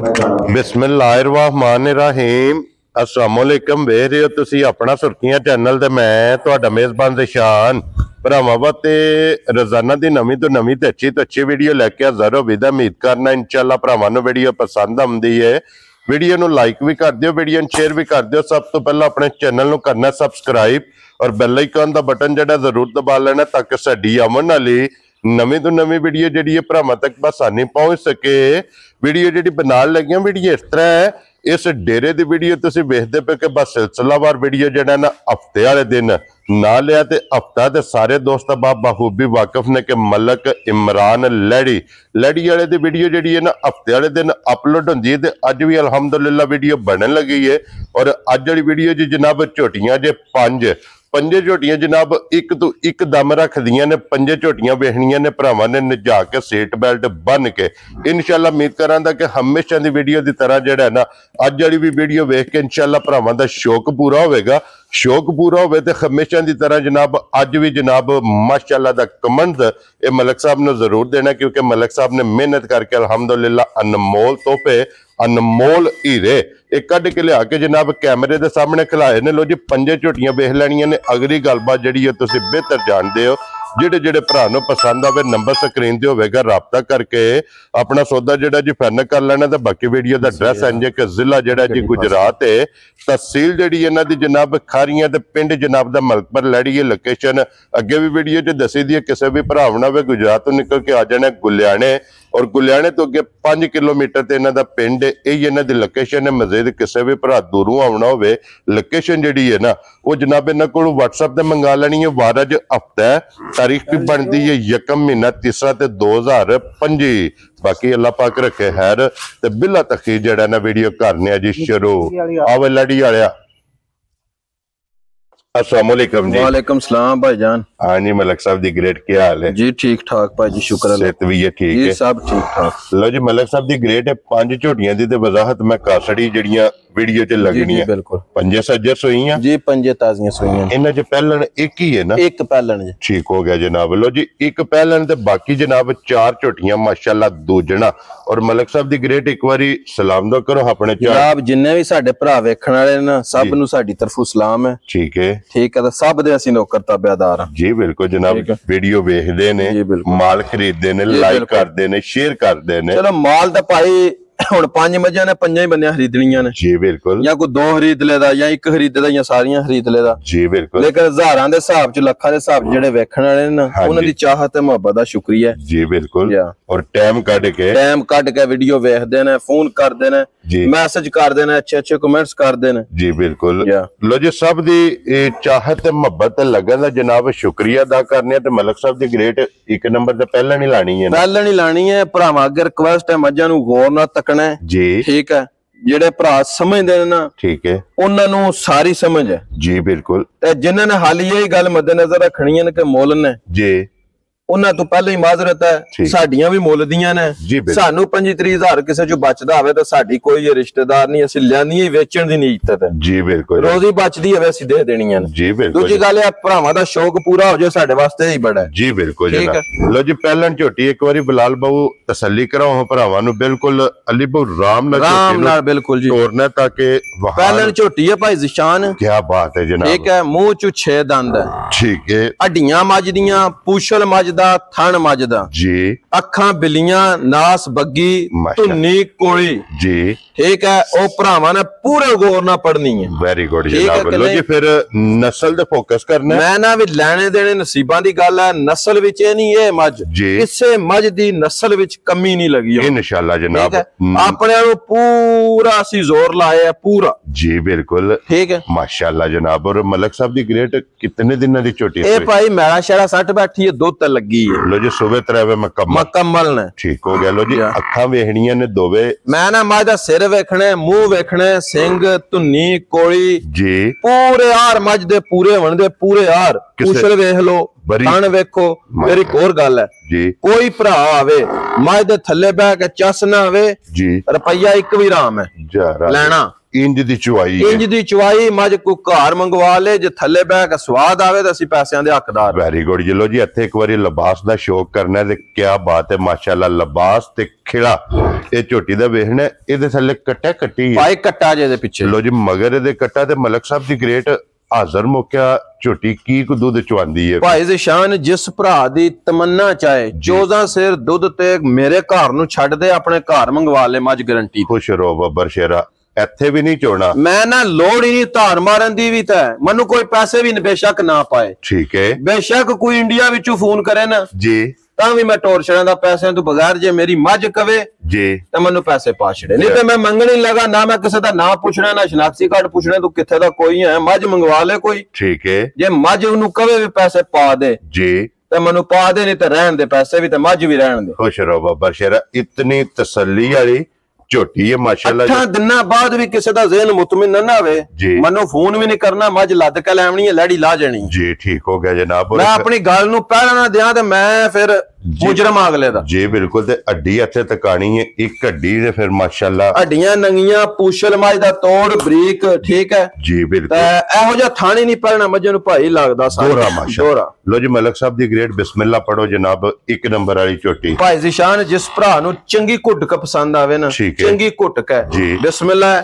बिस्मिल्लाहिर्रहमानिर्रहीम अस्सलामुअलैकुम वेख रहे हो तुसी अपना सुर्खियां चैनल ते मैं तुहाडा मेजबान ज़िशान भरावां ते रोजाना दी नवीं तो अच्छी वीडियो लैके हाज़र हो विदा उम्मीद करना इंशाअल्लाह भरावां नूं वीडियो पसंद आउंदी है। वीडियो नूं लाइक भी कर दिओ, वीडियो नूं शेयर भी कर दिओ। सब तो पहला अपने चैनल नूं करना सबसक्राइब और बैल आइकन दा बटन जिहड़ा जरूर दबा लेना ताकि साडी आवन वाली नवीं तो नवीं वीडियो जिहड़ी है भरावां तक बसानी पहुंच सके। वीडियो जिहड़ी बनाण लगियां वीडियो इस तरह है, इस डेरे की वीडियो तुसीं वेखदे पे कि बस सिलसिलावार वीडियो जिहड़ा ना हफ्ते वाले दिन ना लिया ते हफ्ता ते सारे दोस्त बखूबी वाकिफ ने कि मलक इमरान लैड़ी वाले दी वीडियो जिहड़ी है ना हफ्ते वाले दिन अपलोड होंदी है ते अज भी अलहमदुलिल्लाह वीडियो बनन लगी है। और अज वाली वीडियो जी जनाब झोटियां जे पंजे झोटियां जनाब एक तो एक दम रख दियां ने। पंजे झोटियां वेखनियां ने भरावां ने नजा के सीट बेल्ट बन के इंशाअल्लाह उम्मीद करांगा कि हमेशा दी वीडियो की तरह जिहड़ा है ना अज वाली भी वीडियो वेख के इंशाअल्लाह भरावां दा शौक पूरा होवेगा। शौक पूरा होवे ते हमेशा की तरह जनाब अज भी जनाब माशाअल्लाह दा कमेंट ये मलक साहब ने जरूर देना, क्योंकि मलक साहब ने मेहनत करके अल्हम्दुलिल्लाह अनमोल तोहफे अनमोल हीरे एक कढ़ के लिया के जनाब कैमरे के सामने खिलाए ने। लो जी पंजे झोटियां वेख लैनियां ने। अगली गलबात जिहड़ी है तुसीं बेहतर जानदे हो। जेड़े भरा नूं पसंद आवे नंबर स्क्रीन ते होवेगा, राबता करके अपना सौदा जिहड़ा जी फाइनल कर लेना। ते बाकी वीडियो दा एड्रैस है कि जिला जिहड़ा जी गुजरात है, तहसील जिहड़ी इन्हां दी जनाब खारियां ते पिंड जनाब दा मलकपुर लैड़ी है। लोकेशन अगे भी वीडियो च दसी दी है। किसी भी भरा होवे गुजरात तो निकल के आ जाना गुलियाने, और गुलियाने तो अगे 5 किलोमीटर ते इन्हां दा पिंड है। यही इन्हां दी लोकेशन है। मजीद किसी भी भरा दूरों आउणा होवे लोकेशन जिहड़ी है ना वो जनाब इन्हां कोलों व्हाट्सएप ते मंगा लैनी है। वार अज हफ्ता है, तारीख भी बनती है यकम महीना तीसरा ते 2025। बाकी अल्लाह पाक रखे खैर ते बिला तखीर जड़ा ना वीडियो करने जी शुरू। आवे लड़ी वालिया अस्सलाम वालेकुम जी। वालेकुम सलाम भाईजान। हाँ जी मलक साहब दी ग्रेट क्या हाल है जी? ठीक ठाक भाई, शुक्र अल्लाह। सेहत भी है ठीक है, सब ठीक ठाक। लो जी मलक साहब दी ग्रेट है। 5 झोटियां दी ते वजाहत मैं कासड़ी जड़ियां वीडियो च लगनी है। बिल्कुल पंजे सज्जर सोईयां जी, पंजे ताजियां सोईयां। इन्हां च पहलन एक ही है ना? एक पहलन जी। ठीक हो गया जनाब। लो जी एक पहलन ते बाकी जनाब 4 झोटियां माशाअल्लाह दूजना। और मलक साहब दी ग्रेट एक बारी सलाम दो करो अपने जनाब जिन्ने भी साडे भरा वेखण वाले ना सब नूं साडी तरफों सलाम है। ठीक है ते सब दे असीं नौकर ताबेदार हां जी। बिल्कुल जनाब वीडियो वेखदे ने, माल खरीददे ने, लाइक करदे ने, शेयर करदे ने। चलो माल दा भाई हुण 5 मज्जां ने 5 ही बंदियां खरीदणियां ने जी। बिल्कुल, या कोई 2 खरीद लेदा या 1 खरीददा या सारियां खरीद लेदा जी। बिल्कुल, लेकिन हज़ारां दे हिसाब च लाखां दे हिसाब च जेहड़े वेखण वाले ने उन्हां दी चाहत ते मुहब्बत दा शुक्रिया जी। बिल्कुल, और टाइम कढ के वीडियो वेखदे ने, फोन करदे ने, मैसेज करदे ने, अच्छे कमेंट्स करदे ने जी। बिल्कुल, लो जी सब दी चाहत ते मुहब्बत ते लगन दा जनाब शुक्रिया अदा करने ते मलक साहब दी ग्रेट 1 नंबर ते पहले नहीं लानी है, पहले नहीं लानी है। भरावां अगे रिक्वेस्ट है मज्जां नूं गौर नाल तकना है जी। ठीक है, जेडे भरा समझदे ने ना ठीक है उन्हां नूं सारी समझ है जी। बिल्कुल, ते जिन्हां ने हाल ही गल मद्देनजर रखनी है कि मुल ने जी उन्हां तो पहले ही माजरत है। साडियां भी मुल दियां ने, सानू 25-30 किसी चो बचदा होवे तो साडी कोई रिश्तेदार नहीं, असि लियानी वेचण दी नीयत है जी। बिल्कुल, रोजी बचदी है असि दे देणियां ने जी। बिल्कुल, दूजी गल है भरावां दा शौक पूरा हो जाए साडे वास्ते ही बड़ा है जी। बिल्कुल जनाब। लो जी पहलन झोटी एक बारी बिलाल बाबू तसल्ली कराओ भरावां नू। बिल्कुल अली बाबू राम नाल बिल्कुल जी तोड़ना ताकि पहलन झोटी है भाई ज़िशान। क्या बात है जनाब। ठीक है, मुंह चो 6 दंद है ठीक है, हड्डियां मजदियां, पूछल मजदा, थन मजदा जी, अखां बिलियां, नास बग्गी, धुन्नी कोली जी। ठीक है, ओ भरावां ने पूरे गौर नाल पढ़नी है। वेरी गुड जनाब। लो जी फिर नस्ल ते फोकस करना है। मैं ना भी लेने देने नसीबां दी गल है। नस्ल विच ए नहीं है मज जी, किसे मज दी नस्ल विच कमी नहीं लगी इंशाअल्लाह जनाब। अपने नूं पूरा असीं जोर लाया है पूरा जी। बिल्कुल, ठीक है माशाअल्लाह जनाब। और मलक साहब दी ग्रेट कितने दिनां दी छोटी ए भाई मेरा शेरा 60 बैठी है, दुध ते लगी है। लो जी सुबह 3 बजे मुकम्मल ने ठीक हो गया। लो जी अखां वेखणियां ने दोवे। मैं ना मज दा सिर वेखने, मुंह वेखने, सिंग, धुन्नी, कोली जी, पूरे हार मज दे पूरे होण दे पूरे हार। पूछल वेख लो, थन वेखो। मेरी एक होर गल है जी, कोई भरा आवे मज दे थल्ले बह के चस ना आवे जी, रुपया 1 भी राम है लेना ਇੰਜ ਦੀ ਚੁਆਈ ਮੱਝ ਕੋ ਘਰ ਮੰਗਵਾ ਲੇ, ਜੇ ਥੱਲੇ ਬਹਿ ਕੇ ਸਵਾਦ ਆਵੇ ਤਾਂ ਅਸੀਂ ਪੈਸਿਆਂ ਦੇ ਹੱਕਦਾਰ। ਵੈਰੀ ਗੁੱਡ ਜੀ। ਲੋ ਜੀ ਇੱਥੇ ਇੱਕ ਵਾਰੀ ਲਿਬਾਸ ਦਾ ਸ਼ੌਕ ਕਰਨਾ ਤੇ ਕਿਆ ਬਾਤ ਹੈ, ਮਾਸ਼ਾਅੱਲਾ ਲਿਬਾਸ ਤੇ ਖਿਲਾ ਇਹ ਝੋਟੀ ਦਾ ਵੇਖਣਾ। ਇਹਦੇ ਥੱਲੇ ਕੱਟੀ ਭਾਈ ਕੱਟਾ ਜੇ ਦੇ ਪਿੱਛੇ। ਲੋ ਜੀ ਮਗਰ ਇਹਦੇ ਕੱਟਾ ਤੇ ਮਲਕ ਸਾਹਿਬ ਦੀ ਗ੍ਰੇਟ ਹਾਜ਼ਰ ਮੌਕਿਆ ਝੋਟੀ ਕੀ ਕੁ ਦੁੱਧ ਚਵਾਉਂਦੀ ਹੈ ਭਾਈ ਜ਼ਿਸ਼ਾਨ। ਜਿਸ ਭਰਾ ਦੀ ਤਮੰਨਾ ਚਾਹੇ 14 ਸਿਰ ਦੁੱਧ ਤੇ ਮੇਰੇ ਘਰ ਨੂੰ ਛੱਡ ਦੇ, ਆਪਣੇ ਘਰ ਮੰਗਵਾ ਲੈ ਮੱਝ ਗਰੰਟੀ। ਖੁਸ਼ ਰਹੋ ਬੱਬਰ ਸ਼ੇਰਾ, ਇੱਥੇ ਵੀ ਨਹੀਂ ਚੋਣਾ ਮੈਂ ਨਾ ਲੋੜ ਹੀ ਨਹੀਂ ਧਾਰ ਮਾਰਨ ਦੀ ਵੀ ਤਾਂ ਮੈਨੂੰ ਕੋਈ ਪੈਸੇ ਵੀ ਬੇਸ਼ੱਕ ਨਾ ਪਾਏ, ਠੀਕ ਹੈ। ਬੇਸ਼ੱਕ ਕੋਈ ਇੰਡੀਆ ਵਿੱਚੋਂ ਫੋਨ ਕਰੇ ਨਾ ਜੀ ਤਾਂ ਵੀ ਮੈਂ ਟੋਰ ਛੜਾਂ ਦਾ ਪੈਸਿਆਂ ਤੋਂ ਬਗੈਰ ਜੇ ਮੇਰੀ ਮੱਝ ਕਵੇ ਜੀ ਤਾਂ ਮੈਨੂੰ ਪੈਸੇ ਪਾ ਛੜੇ, ਨਹੀਂ ਤੇ ਮੈਂ ਮੰਗਣ ਹੀ ਲਗਾ ਨਾ। ਮੈਂ ਕਿਸੇ ਦਾ ਨਾਂ ਪੁੱਛਣਾ ਨਾ ਸ਼ਨਾਖਤੀ ਕਾਰਡ ਪੁੱਛਣਾ, ਤੂੰ ਕਿੱਥੇ ਦਾ ਕੋਈ ਹੈ, ਮੱਝ ਮੰਗਵਾ ਲੈ ਕੋਈ, ਠੀਕ ਹੈ। ਜੇ ਮੱਝ ਉਹਨੂੰ ਕਵੇ ਵੀ ਪੈਸੇ ਪਾ ਦੇ ਜੀ ਤੇ ਮੈਨੂੰ ਪਾ ਦੇ, ਨਹੀਂ ਤੇ ਰਹਿਣ ਦੇ ਪੈਸੇ ਵੀ ਤੇ ਮੱਝ ਵੀ ਰਹਿਣ ਦੇ। ਖੁਸ਼ ਰਹੋ ਬੱਬਰ ਸ਼ੇਰਾ, ਇਤਨੀ ਤਸੱਲੀ ਵਾਲੀ ਝੋਟੀ ਹੈ ਮਾਸ਼ਾਅੱਲਾ। 8 ਦਿਨਾਂ ਬਾਅਦ ਵੀ ਕਿਸੇ ਦਾ ਜ਼ਿਹਨ ਮੁਤਮਿਨ ਨਾ ਹੋਵੇ, ਮੈਨੂੰ ਫੋਨ ਵੀ ਨਹੀਂ ਕਰਨਾ, ਮੱਝ ਲੱਦ ਕੇ ਲੈਣੀ ਹੈ, ਲੜੀ ਲਾ ਜਾਣੀ ਜੀ। ਠੀਕ ਹੋ ਗਿਆ ਜਨਾਬ। ਮੈਂ ਆਪਣੀ ਗੱਲ ਨੂੰ ਪਹਿਲਾਂ ਨਾ ਦਿਆਂ ਤੇ ਮੈਂ ਫਿਰ ਮੁਜਰਮ ਅਗਲੇ ਦਾ ਜੀ ਬਿਲਕੁਲ। ਤੇ ਅੱਡੀ ਇੱਥੇ ਤਕਾਣੀ ਹੈ, ਇੱਕ ਅੱਡੀ ਤੇ ਫਿਰ ਮਾਸ਼ਾਅੱਲਾ ਹੱਡੀਆਂ ਨੰਗੀਆਂ, ਪੂਛਲ ਮੱਝ ਦਾ ਤੋੜ ਬਰੀਕ, ਠੀਕ ਹੈ ਜੀ ਬਿਲਕੁਲ। ਇਹੋ ਜਿਹਾ ਥਾਣੀ ਨਹੀਂ ਪਹਿਲਣਾ ਮੱਝਾਂ ਨੂੰ ਭਾਈ ਲੱਗਦਾ ਦੋਰਾ ਮਾਸ਼ਾਅੱਲਾ। ਲੋ ਜੀ ਮਲਕ ਸਾਹਿਬ ਦੀ ਗ੍ਰੇਟ ਬਿਸਮਿਲ੍ਲਾ ਪੜੋ ਜਨਾਬ। 1 ਨੰਬਰ ਵਾਲੀ ਝੋਟੀ ਭਾਈ ਜ਼ਿਸ਼ਾਨ। ਜਿਸ ਭਰਾ ਨੂੰ ਚੰਗੀ ਘੁੱਟਕ ਪਸੰਦ ਆਵੇ ਨਾ, ਚੰਗੀ ਘੁੱਟਕ ਹੈ ਬਿਸਮਿਲ੍ਲਾ,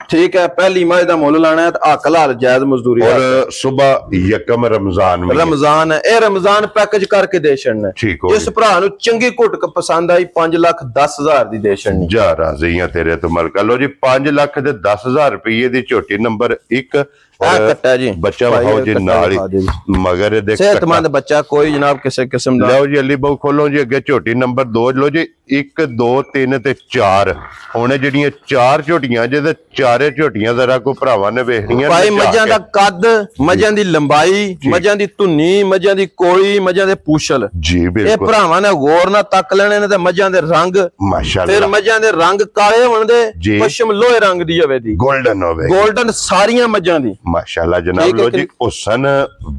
ਠੀਕ ਹੈ। ਪਹਿਲੀ ਮੱਝ ਦਾ ਮੁੱਲ ਲਾਣਾ ਹੈ ਤਾਂ ਹੱਕ ਲਾਲ ਜਾਇਜ਼ ਮਜ਼ਦੂਰੀ ਔਰ ਸਵੇਰ ਯਕਮ ਰਮਜ਼ਾਨ ਹੈ, ਇਹ ਰਮਜ਼ਾਨ ਪੈਕੇਜ ਕਰਕੇ ਦੇ ਛੜਨਾ। ਜਿਸ ਭਰਾ ਨੂੰ ਚੰਗੀ ਘੁੱਟਕ ਪਸੰਦ ਆਈ 5,10,000 ਦੀ ਦੇ ਛੜਨੀ। ਜਾ ਰਾਜ਼ੀਆਂ ਤੇਰੇ ਤੋਂ ਮਲਕਾ। ਲੋ ਜੀ 5,10,000 ਰੁਪਏ ਦੀ ਝੋਟੀ ਨੰਬਰ 1 ਕੱਟਾ ਜੀ। ਬੱਚਾ ਵਿਖਾਓ ਜੀ ਨਾਲ ਹੀ ਮਗਰ ਇਹਦੇ ਸਿਹਤਮੰਦ ਬੱਚਾ, ਕੋਈ ਜਨਾਬ ਕਿਸੇ ਕਿਸਮ ਦਾ। ਲਓ ਜੀ ਅਲੀ ਬਾਊ ਖੋਲੋ ਜੀ ਅੱਗੇ ਝੋਟੀ ਨੰਬਰ 2। ਲੋ ਜੀ 1 2 3 ਤੇ 4 ਹੁਣ ਜਿਹੜੀਆਂ 4 ਝੋਟੀਆਂ ਜਿਹਦੇ ਚਾਰੇ ਝੋਟੀਆਂ ਜ਼ਰਾ ਕੋ ਭਰਾਵਾਂ ਨੇ ਵੇਖਣੀਆਂ ਭਾਈ। ਮੱਝਾਂ ਦਾ ਕੱਦ, ਮੱਝਾਂ ਦੀ ਲੰਬਾਈ, ਮੱਝਾਂ ਦੀ ਧੁੰਨੀ, ਮੱਝਾਂ ਦੀ ਕੋਲੀ, ਮੱਝਾਂ ਦੇ ਪੂਛਲ ਜੀ ਬਿਲਕੁਲ ਇਹ ਭਰਾਵਾਂ ਨੇ ਗੌਰ ਨਾਲ ਤੱਕ ਲੈਣੇ ਨੇ। ਤੇ ਮੱਝਾਂ ਦੇ ਰੰਗ ਮਾਸ਼ਾਅੱਲਾ, ਫਿਰ ਮੱਝਾਂ ਦੇ ਰੰਗ ਕਾਲੇ ਹੋਣ ਦੇ, ਪਸ਼ਮ ਲੋਹੇ ਰੰਗ ਦੀ ਹੋਵੇ ਦੀ, ਗੋਲਡਨ ਹੋਵੇ, ਗੋਲਡਨ ਸਾਰੀਆਂ ਮੱਝਾਂ ਦੀ माशाल्लाह जनाब। लो जी हुसन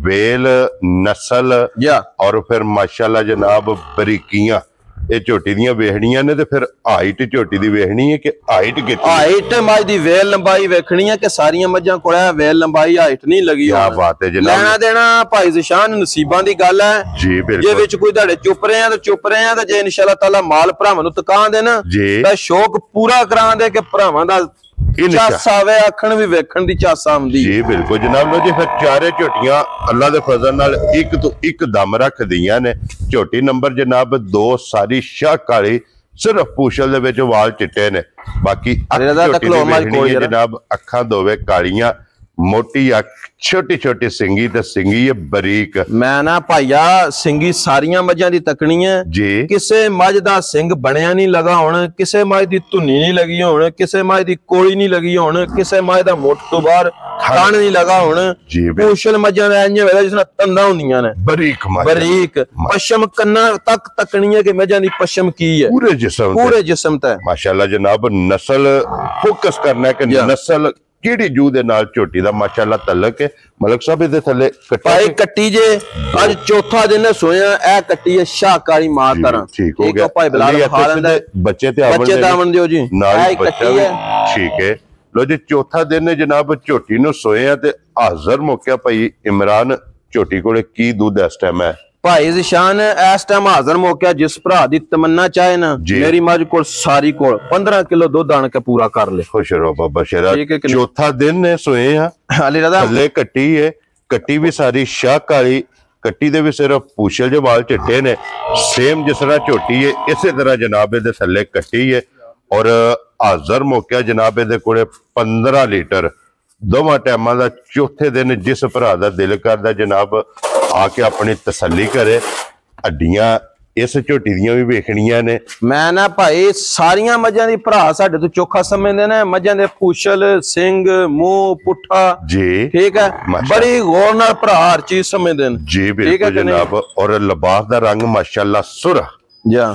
वेल नस्ल और फिर माशाल्लाह जनाब बरीकियां ਇਹ ਝੋਟੀ ਦੀਆਂ ਵੇਖਣੀਆਂ ਨੇ ਤੇ ਫਿਰ ਹਾਈਟ ਝੋਟੀ ਦੀ ਵੇਖਣੀ ਹੈ ਕਿ ਹਾਈਟ ਕਿੰਨੀ ਹਾਈਟ ਮੱਝ ਦੀ ਵੇਲ ਲੰਬਾਈ ਵੇਖਣੀ ਹੈ ਕਿ ਸਾਰੀਆਂ ਮੱਝਾਂ ਕੋਲ ਹੈ ਵੇਲ ਲੰਬਾਈ ਹਾਈਟ ਨਹੀਂ ਲੱਗੀ ਕੀ ਬਾਤ ਹੈ ਜਨਾਬ। ਲੈਣਾ ਦੇਣਾ ਭਾਈ ਜ਼ਿਸ਼ਾਨ ਨਸੀਬਾਂ ਦੀ ਗੱਲ ਹੈ ਜੀ ਬਿਲਕੁਲ। ਜੇ ਵਿੱਚ ਕੋਈ ਤੁਹਾਡੇ ਚੁੱਪ ਰਹੇ ਆ ਤਾਂ ਚੁੱਪ ਰਹੇ ਆ, ਤੇ ਜੇ ਇਨਸ਼ਾਅੱਲਾ ਤਾਲਾ ਮਾਲ ਭਰਾਵਾਂ ਨੂੰ ਤਕਾਂ ਦੇ ਨਾ ਤਾਂ ਸ਼ੌਕ ਪੂਰਾ ਕਰਾਂ ਦੇ ਕਿ ਭਰਾਵਾਂ ਦਾ ਚਾਸਾ ਆਵੇ, ਆਖਣ ਵੀ ਵੇਖਣ ਦੀ ਚਾਸਾ ਆਉਂਦੀ ਜੀ ਬਿਲਕੁਲ ਜਨਾਬ। ਲੋ ਜੀ ਫਿਰ ਚਾਰੇ ਝੋਟੀਆਂ ਅੱਲਾ ਦੇ ਫਜ਼ਲ ਨਾਲ ਇੱਕ ਤੋਂ ਇੱਕ ਦਮ ਰੱਖਦੀਆਂ ਨੇ। ਝੋਟੀ ਨੰਬਰ ਜਨਾਬ 2 ਸਾਰੀ ਸ਼ਾਹ ਕਾਲੀ, ਸਿਰਫ ਪੂਛਲ ਦੇ ਵਿੱਚ ਵਾਲ ਚਿੱਟੇ ਨੇ, ਬਾਕੀ ਜਨਾਬ ਅੱਖਾਂ ਦੋਵੇਂ ਕਾਲੀਆਂ, ਮੋਟੀ ਅੱਖ, ਛੋਟੀ ਛੋਟੀ ਸਿੰਗੀ ਤੇ ਸਿੰਗੀ ਹੈ ਬਰੀਕ। ਮੈਂ ਨਾ ਭਾਈਆ ਸਿੰਗੀ ਸਾਰੀਆਂ ਮੱਝਾਂ ਦੀ ਤਕਣੀ ਹੈ ਜੀ। ਕਿਸੇ ਮੱਝ ਦਾ ਸਿੰਘ ਬਣਿਆ ਨਹੀਂ ਲਗਾ ਹੁਣ, ਕਿਸੇ ਮੱਝ ਦੀ ਧੁੰਨੀ ਨਹੀਂ ਲੱਗੀ ਹੁਣ, ਕਿਸੇ ਮੱਝ ਦੀ ਕੋਲੀ ਨਹੀਂ ਲੱਗੀ ਹੁਣ, ਕਿਸੇ ਮੱਝ ਦਾ ਮੁੱਠ ਤੋਂ ਬਾਹਰ ਥਣ ਨਹੀਂ ਲਗਾ ਹੁਣ। ਪੂਛਲ ਮੱਝਾਂ ਦਾ ਇੰਜ ਵੇਲਾ ਜਿਸ ਨਾਲ ਤੰਦਾਂ ਹੁੰਦੀਆਂ ਨੇ, ਬਰੀਕ ਬਰੀਕ ਪਸ਼ਮ ਕੰਨਾਂ ਤੱਕ ਤਕਣੀ ਹੈ ਕਿ ਮੱਝਾਂ ਦੀ ਪਸ਼ਮ ਕੀ ਹੈ, ਪੂਰੇ ਜਿਸਮ ਤੇ ਮਾਸ਼ਾਅੱਲਾ ਜਨਾਬ। ਨਸਲ ਫੋਕਸ ਕਰਨਾ ਕਿ ਨਸਲ ਕਿਹੜੀ ਜੂ ਦੇ ਨਾਲ ਝੋਟੀ ਦਾ ਮਾਸ਼ਾਅੱਲਾ ਤਲਕ ਹੈ। ਮਲਕ ਸਾਹਿਬ ਇਹਦੇ ਥੱਲੇ ਭਾਈ ਕੱਟੀ ਜੇ ਅੱਜ ਚੌਥਾ ਦਿਨ ਸੋਇਆ, ਇਹ ਕੱਟੀ ਹੈ ਸ਼ਾਹਕਾਰੀ ਮਾਂ ਤਰ੍ਹਾਂ। ਠੀਕ ਹੋ ਗਿਆ ਭਾਈ ਬਲਾਲ ਖਾ ਲੈਂਦਾ ਬੱਚੇ ਤੇ ਆਵਣ ਦਿਓ ਜੀ ਨਾਲ ਕੱਟੀ ਹੈ। ਠੀਕ ਹੈ। ਲੋ ਜੀ ਚੌਥਾ ਦਿਨ ਜਨਾਬ ਝੋਟੀ ਨੂੰ ਸੋਇਆ ਤੇ ਹਾਜ਼ਰ ਮੌਕਿਆ ਭਾਈ ਇਮਰਾਨ ਝੋਟੀ ਕੋਲੇ ਕੀ ਦੁੱਧ ਇਸ ਟਾਈਮ ਹੈ ਭਾਈ ਜ਼ਿਸ਼ਾਨ? ਇਸ ਟਾਈਮ ਹਾਜ਼ਰ ਮੌਕਿਆ ਜਿਸ ਭਰਾ ਦੀ ਤਮੰਨਾ ਚਾਹੇ ਨਾ, ਮੇਰੀ ਮੱਝ ਕੋਲ ਸਾਰੀ ਕੋਲ 15 ਕਿਲੋ ਦੁੱਧ ਆਣ ਕੇ ਪੂਰਾ ਕਰ ਲੈ। ਖੁਸ਼ ਰਹੋ ਬਾਬਾ ਸ਼ੇਰਾ। ਚੌਥਾ ਦਿਨ ਨੇ ਸੋਏ ਆ ਅਲੀ ਰਜ਼ਾ। ਥੱਲੇ ਕੱਟੀ ਹੈ, ਕੱਟੀ ਵੀ ਸਾਰੀ ਸ਼ਾਹ ਕਾਲੀ, ਕੱਟੀ ਦੇ ਵੀ ਸਿਰਫ ਪੂਛਲ ਦੇ ਵਾਲ ਚਿੱਟੇ ਨੇ, ਸੇਮ ਜਿਸ ਤਰ੍ਹਾਂ ਝੋਟੀ ਹੈ ਇਸੇ ਤਰ੍ਹਾਂ ਜਨਾਬ ਇਹਦੇ ਥੱਲੇ ਕੱਟੀ ਹੈ। ਔਰ ਹਾਜ਼ਰ ਮੌਕਿਆ ਜਨਾਬ ਇਹਦੇ ਕੋਲੇ 15 ਲੀਟਰ ਦੋਵਾਂ ਟਾਈਮਾਂ ਦਾ। ਚੌਥੇ ਦਿਨ ਜਿਸ ਭਰਾ ਦਾ ਦਿਲ ਕਰਦਾ ਜਨਾਬ ਆ ਕੇ ਆਪਣੀ ਤਸੱਲੀ ਕਰੇ। ਹੱਡੀਆਂ ਇਸ ਝੋਟੀ ਦੀਆਂ ਵੀ ਵੇਖਣੀਆਂ ਨੇ। ਮੈਂ ਨਾ ਭਾਈ ਸਾਰੀਆਂ ਮੱਝਾਂ ਦੀ ਭਰਾ ਸਾਡੇ ਤੋਂ ਚੋਖਾ ਸਮਝਦੇ ਨੇ, ਮੱਝਾਂ ਦੇ ਪੂਛਲ, ਸਿੰਘ, ਮੂੰਹ, ਪੁੱਠਾ ਜੀ, ਠੀਕ ਹੈ, ਬੜੀ ਗੌਰ ਨਾਲ ਭਰਾ ਹਰ ਚੀਜ਼ ਸਮਝਦੇ ਨੇ ਜੀ ਬਿਲਕੁਲ ਜਨਾਬ। ਔਰ ਲਿਬਾਸ ਦਾ ਰੰਗ ਮਾਸ਼ਾਅੱਲਾ ਸੁਰਖ।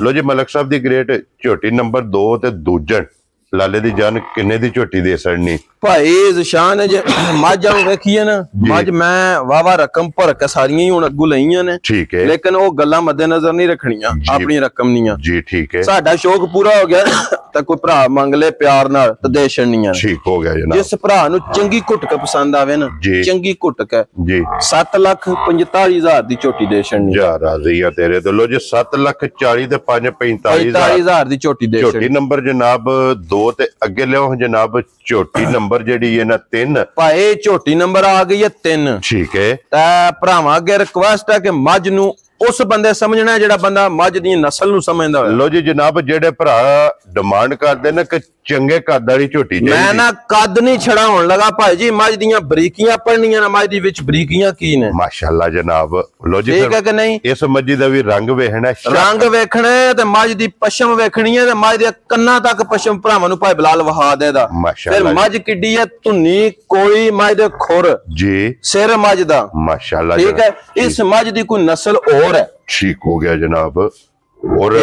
ਲੋ ਜੀ ਮਲਕ ਸਾਹਿਬ ਦੀ ਗ੍ਰੇਟ ਝੋਟੀ ਨੰਬਰ 2 ਤੇ ਦੂਜਣ ਲਾਲੇ ਦੀ ਜਾਨ ਕਿੰਨੇ ਦੀ ਝੋਟੀ ਦੇ ਸੜਨੀ ਭਾਈ ਜ਼ਸ਼ਾਨ ਜੇ ਮੱਝਾਂ ਨੂੰ ਵੇਖੀਏ ਨਾ ਮੱਝ ਮੈਂ ਵਾਵਾ ਰਕਮ ਭਰ ਕੇ ਸਾਰੀਆਂ ਹੀ ਹੁਣ ਅੱਗੂ ਲਈਆਂ ਨੇ ਠੀਕ ਹੈ ਲੇਕਿਨ ਉਹ ਗੱਲਾਂ ਮੱਦੇ ਨਜ਼ਰ ਨਹੀਂ ਰੱਖਣੀਆਂ ਆਪਣੀ ਰਕਮ ਨੀਆਂ ਜੀ ਠੀਕ ਹੈ ਸਾਡਾ ਸ਼ੌਕ ਪੂਰਾ ਹੋ ਗਿਆ ਤਾਂ ਕੋਈ ਭਰਾ ਮੰਗ ਲੈ ਪਿਆਰ ਨਾਲ ਤੇ ਦੇ ਛੜਨੀਆਂ ਠੀਕ ਹੋ ਗਿਆ ਜਨਾਬ ਜਿਸ ਭਰਾ ਨੂੰ ਚੰਗੀ ਘੁੱਟਕ ਪਸੰਦ ਆਵੇ ਨਾ ਚੰਗੀ ਘੁੱਟਕ ਜੀ 7,45,000 ਦੀ ਝੋਟੀ ਦੇ ਛੜਨੀ ਜਾ ਰਾਜ਼ੀ ਆ ਤੇਰੇ ਤੋਂ ਲੋ ਜੀ 7,40,000 ਤੇ 45,000 ਦੀ ਝੋਟੀ ਦੇ ਝੋਟੀ ਨੰਬਰ ਜਨਾਬ 2 ਤੇ ਅੱਗੇ ਲਿਓ ਜਨਾਬ ਝੋਟੀ ਨੰਬਰ ਜਿਹੜੀ ਹੈ ਨਾ 3 ਭਾਈ ਝੋਟੀ ਨੰਬਰ ਆ ਗਈ ਹੈ 3 ਠੀਕ ਹੈ ਤਾਂ ਭਰਾਵਾਂ ਅੱਗੇ ਰਿਕਵੈਸਟ ਹੈ ਕਿ ਮੱਝ ਨੂੰ ਉਸ ਬੰਦੇ ਸਮਝਣਾ ਜਿਹੜਾ ਬੰਦਾ ਮੱਝ ਦੀ ਨਸਲ ਨੂੰ ਸਮਝਦਾ ਹੋਵੇ ਲੋ ਜੀ ਜਨਾਬ ਜਿਹੜੇ ਭਰਾ ਡਿਮਾਂਡ ਕਰਦੇ ਨੇ ਕਿ ਚੰਗੇ ਕੱਦ ਵਾਲੀ ਝੋਟੀ ਚਾਹੀਦੀ ਮੈਂ ਨਾ ਕੱਦ ਨਹੀਂ ਛੜਾ ਹੋਣ ਲਗਾ ਭਾਈ ਜੀ ਮੱਝ ਦੀਆਂ ਬਰੀਕੀਆਂ ਪੜਨੀਆਂ ਨਾ ਮੱਝ ਦੀ ਵਿੱਚ ਬਰੀਕੀਆਂ ਕੀ ਨੇ ਮਾਸ਼ਾਅੱਲਾ ਜਨਾਬ ਲੋ ਜੀ ਠੀਕ ਹੈ ਕਿ ਨਹੀਂ ਇਸ ਮੱਝੀ ਦਾ ਵੀ ਰੰਗ ਵੇਖਣਾ ਰੰਗ ਵੇਖਣਾ ਤੇ ਮੱਝ ਦੀ ਪਸ਼ਮ ਵੇਖਣੀ ਹੈ ਤੇ ਮੱਝ ਦੇ ਕੰਨਾਂ ਤੱਕ ਪਸ਼ਮ ਭਰਾਵਾਂ ਨੂੰ ਭਾਈ ਬਲਾਲ ਵਹਾ ਦੇਦਾ ਫਿਰ ਮੱਝ ਕਿੱਡੀ ਹੈ ਧੁੰਨੀ ਕੋਈ ਮੱਝ ਦੇ ਖੁਰ ਜੀ ਸਿਰ ਮੱਝ ਦਾ ਮਾਸ਼ਾਅੱਲਾ ਠੀਕ ਹੈ ਇਸ ਮੱਝ ਦੀ ਕੋਈ ਨਸਲ ਹੋਰ ਹੈ ਠੀਕ ਹੋ ਗਿਆ ਜਨਾਬ ਔਰ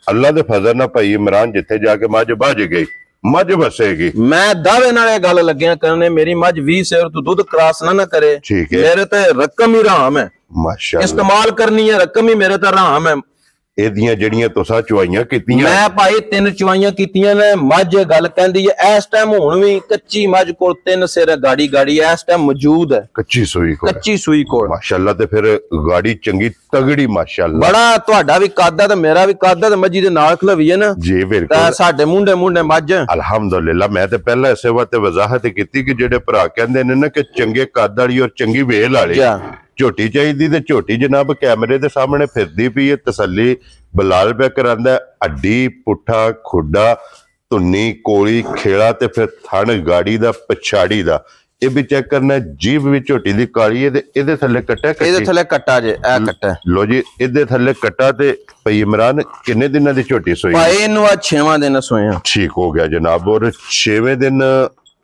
ਅੱਲਾ ਦੇ ਫਜ਼ਲ ਨਾਲ ਭਾਈ ਇਮਰਾਨ ਜਿੱਥੇ ਜਾ ਕੇ ਮੱਝ ਭੱਜ ਗਈ ਮੱਝ ਵਸੇਗੀ ਮੈਂ ਦਾਅਵੇ ਨਾਲ ਇਹ ਗੱਲ ਲੱਗਿਆ ਕਰਨੇ ਮੇਰੀ ਮੱਝ 20 ਸੇਰ ਤੋਂ ਦੁੱਧ ਕ੍ਰਾਸ ਨਾ ਕਰੇ ਮੇਰੇ ਤੇ ਰਕਮ ਹੀ ਹਰਾਮ ਹੈ ਮਾਸ਼ਾਅੱਲਾ ਇਸਤੇਮਾਲ ਕਰਨੀ ਹੈ ਰਕਮ ਹੀ ਮੇਰੇ ਤੇ ਹਰਾਮ ਹੈ ਇਹਦੀਆਂ ਜਿਹੜੀਆਂ ਤੁਸੀਂ ਚੁਆਈਆਂ ਕੀਤੀਆਂ ਮੈਂ ਭਾਈ 3 ਚੁਆਈਆਂ ਕੀਤੀਆਂ ਨੇ ਮੱਝ ਗੱਲ ਕਹਿੰਦੀ ਹੈ ਇਸ ਟਾਈਮ ਹੁਣ ਵੀ ਕੱਚੀ ਮੱਝ ਕੋਲ 3 ਸਿਰ ਗਾੜੀ ਇਸ ਟਾਈਮ ਮੌਜੂਦ ਹੈ ਕੱਚੀ ਸੂਈ ਕੋਲ ਮਾਸ਼ਾਅੱਲਾ ਤੇ ਫਿਰ ਗਾੜੀ ਚੰਗੀ ਤਗੜੀ ਮਾਸ਼ਾਅੱਲਾ ਬੜਾ ਤੁਹਾਡਾ ਵੀ ਕੱਦ ਹੈ ਤੇ ਮੇਰਾ ਵੀ ਕੱਦ ਹੈ ਤੇ ਮੱਝੀ ਦੇ ਨਾਲ ਖਲਵੀ ਹੈ ਨਾ ਜੀ ਬਿਲਕੁਲ ਤਾਂ ਸਾਡੇ ਮੁੰਡੇ ਮੱਝ ਅਲਹਮਦੁਲਿਲਾ ਮੈਂ ਤੇ ਪਹਿਲਾਂ ਇਸੇ ਵਾਸਤੇ ਵਜ਼ਾਹਤ ਕੀਤੀ ਕਿ ਜਿਹੜੇ ਭਰਾ ਕਹਿੰਦੇ ਨੇ ਨਾ ਕਿ ਚੰਗੇ ਕੱਦ ਵਾਲੀ ਔਰ ਚੰਗੀ ਵੇਲ ਵਾਲੀ ਝੋਟੀ ਚਾਹੀਦੀ ਤੇ ਝੋਟੀ ਜਨਾਬ ਕੈਮਰੇ ਦੇ ਸਾਹਮਣੇ ਫਿਰਦੀ ਪਈ ਹੈ ਤਸੱਲੀ ਬਲਾਲ ਪਿਆ ਕਰਾਂਦਾ ਅੱਡੀ ਪੁੱਠਾ ਖੁੱਡਾ ਧੁੰਨੀ ਕੋਲੀ ਖੇੜਾ ਤੇ ਫਿਰ ਥਣ ਗਾੜੀ ਦਾ ਪਛਾੜੀ ਦਾ ਇਹ ਵੀ ਚੈੱਕ ਕਰਨਾ ਜੀਭ ਵੀ ਝੋਟੀ ਦੀ ਕਾਲੀ ਹੈ ਤੇ ਇਹਦੇ ਥੱਲੇ ਕੱਟਾ ਇਹਦੇ ਥੱਲੇ ਕੱਟਾ ਜੇ ਇਹ ਕੱਟਾ ਲੋ ਜੀ ਇਹਦੇ ਥੱਲੇ ਕੱਟਾ ਤੇ ਭਈ ਇਮਰਾਨ ਕਿੰਨੇ ਦਿਨਾਂ ਦੀ ਝੋਟੀ ਸੋਈ ਭਾਈ ਇਹਨੂੰ ਆ 6ਵਾਂ ਦਿਨ ਸੋਇਆ ਠੀਕ ਹੋ ਗਿਆ ਜਨਾਬ ਔਰ 6ਵੇਂ ਦਿਨ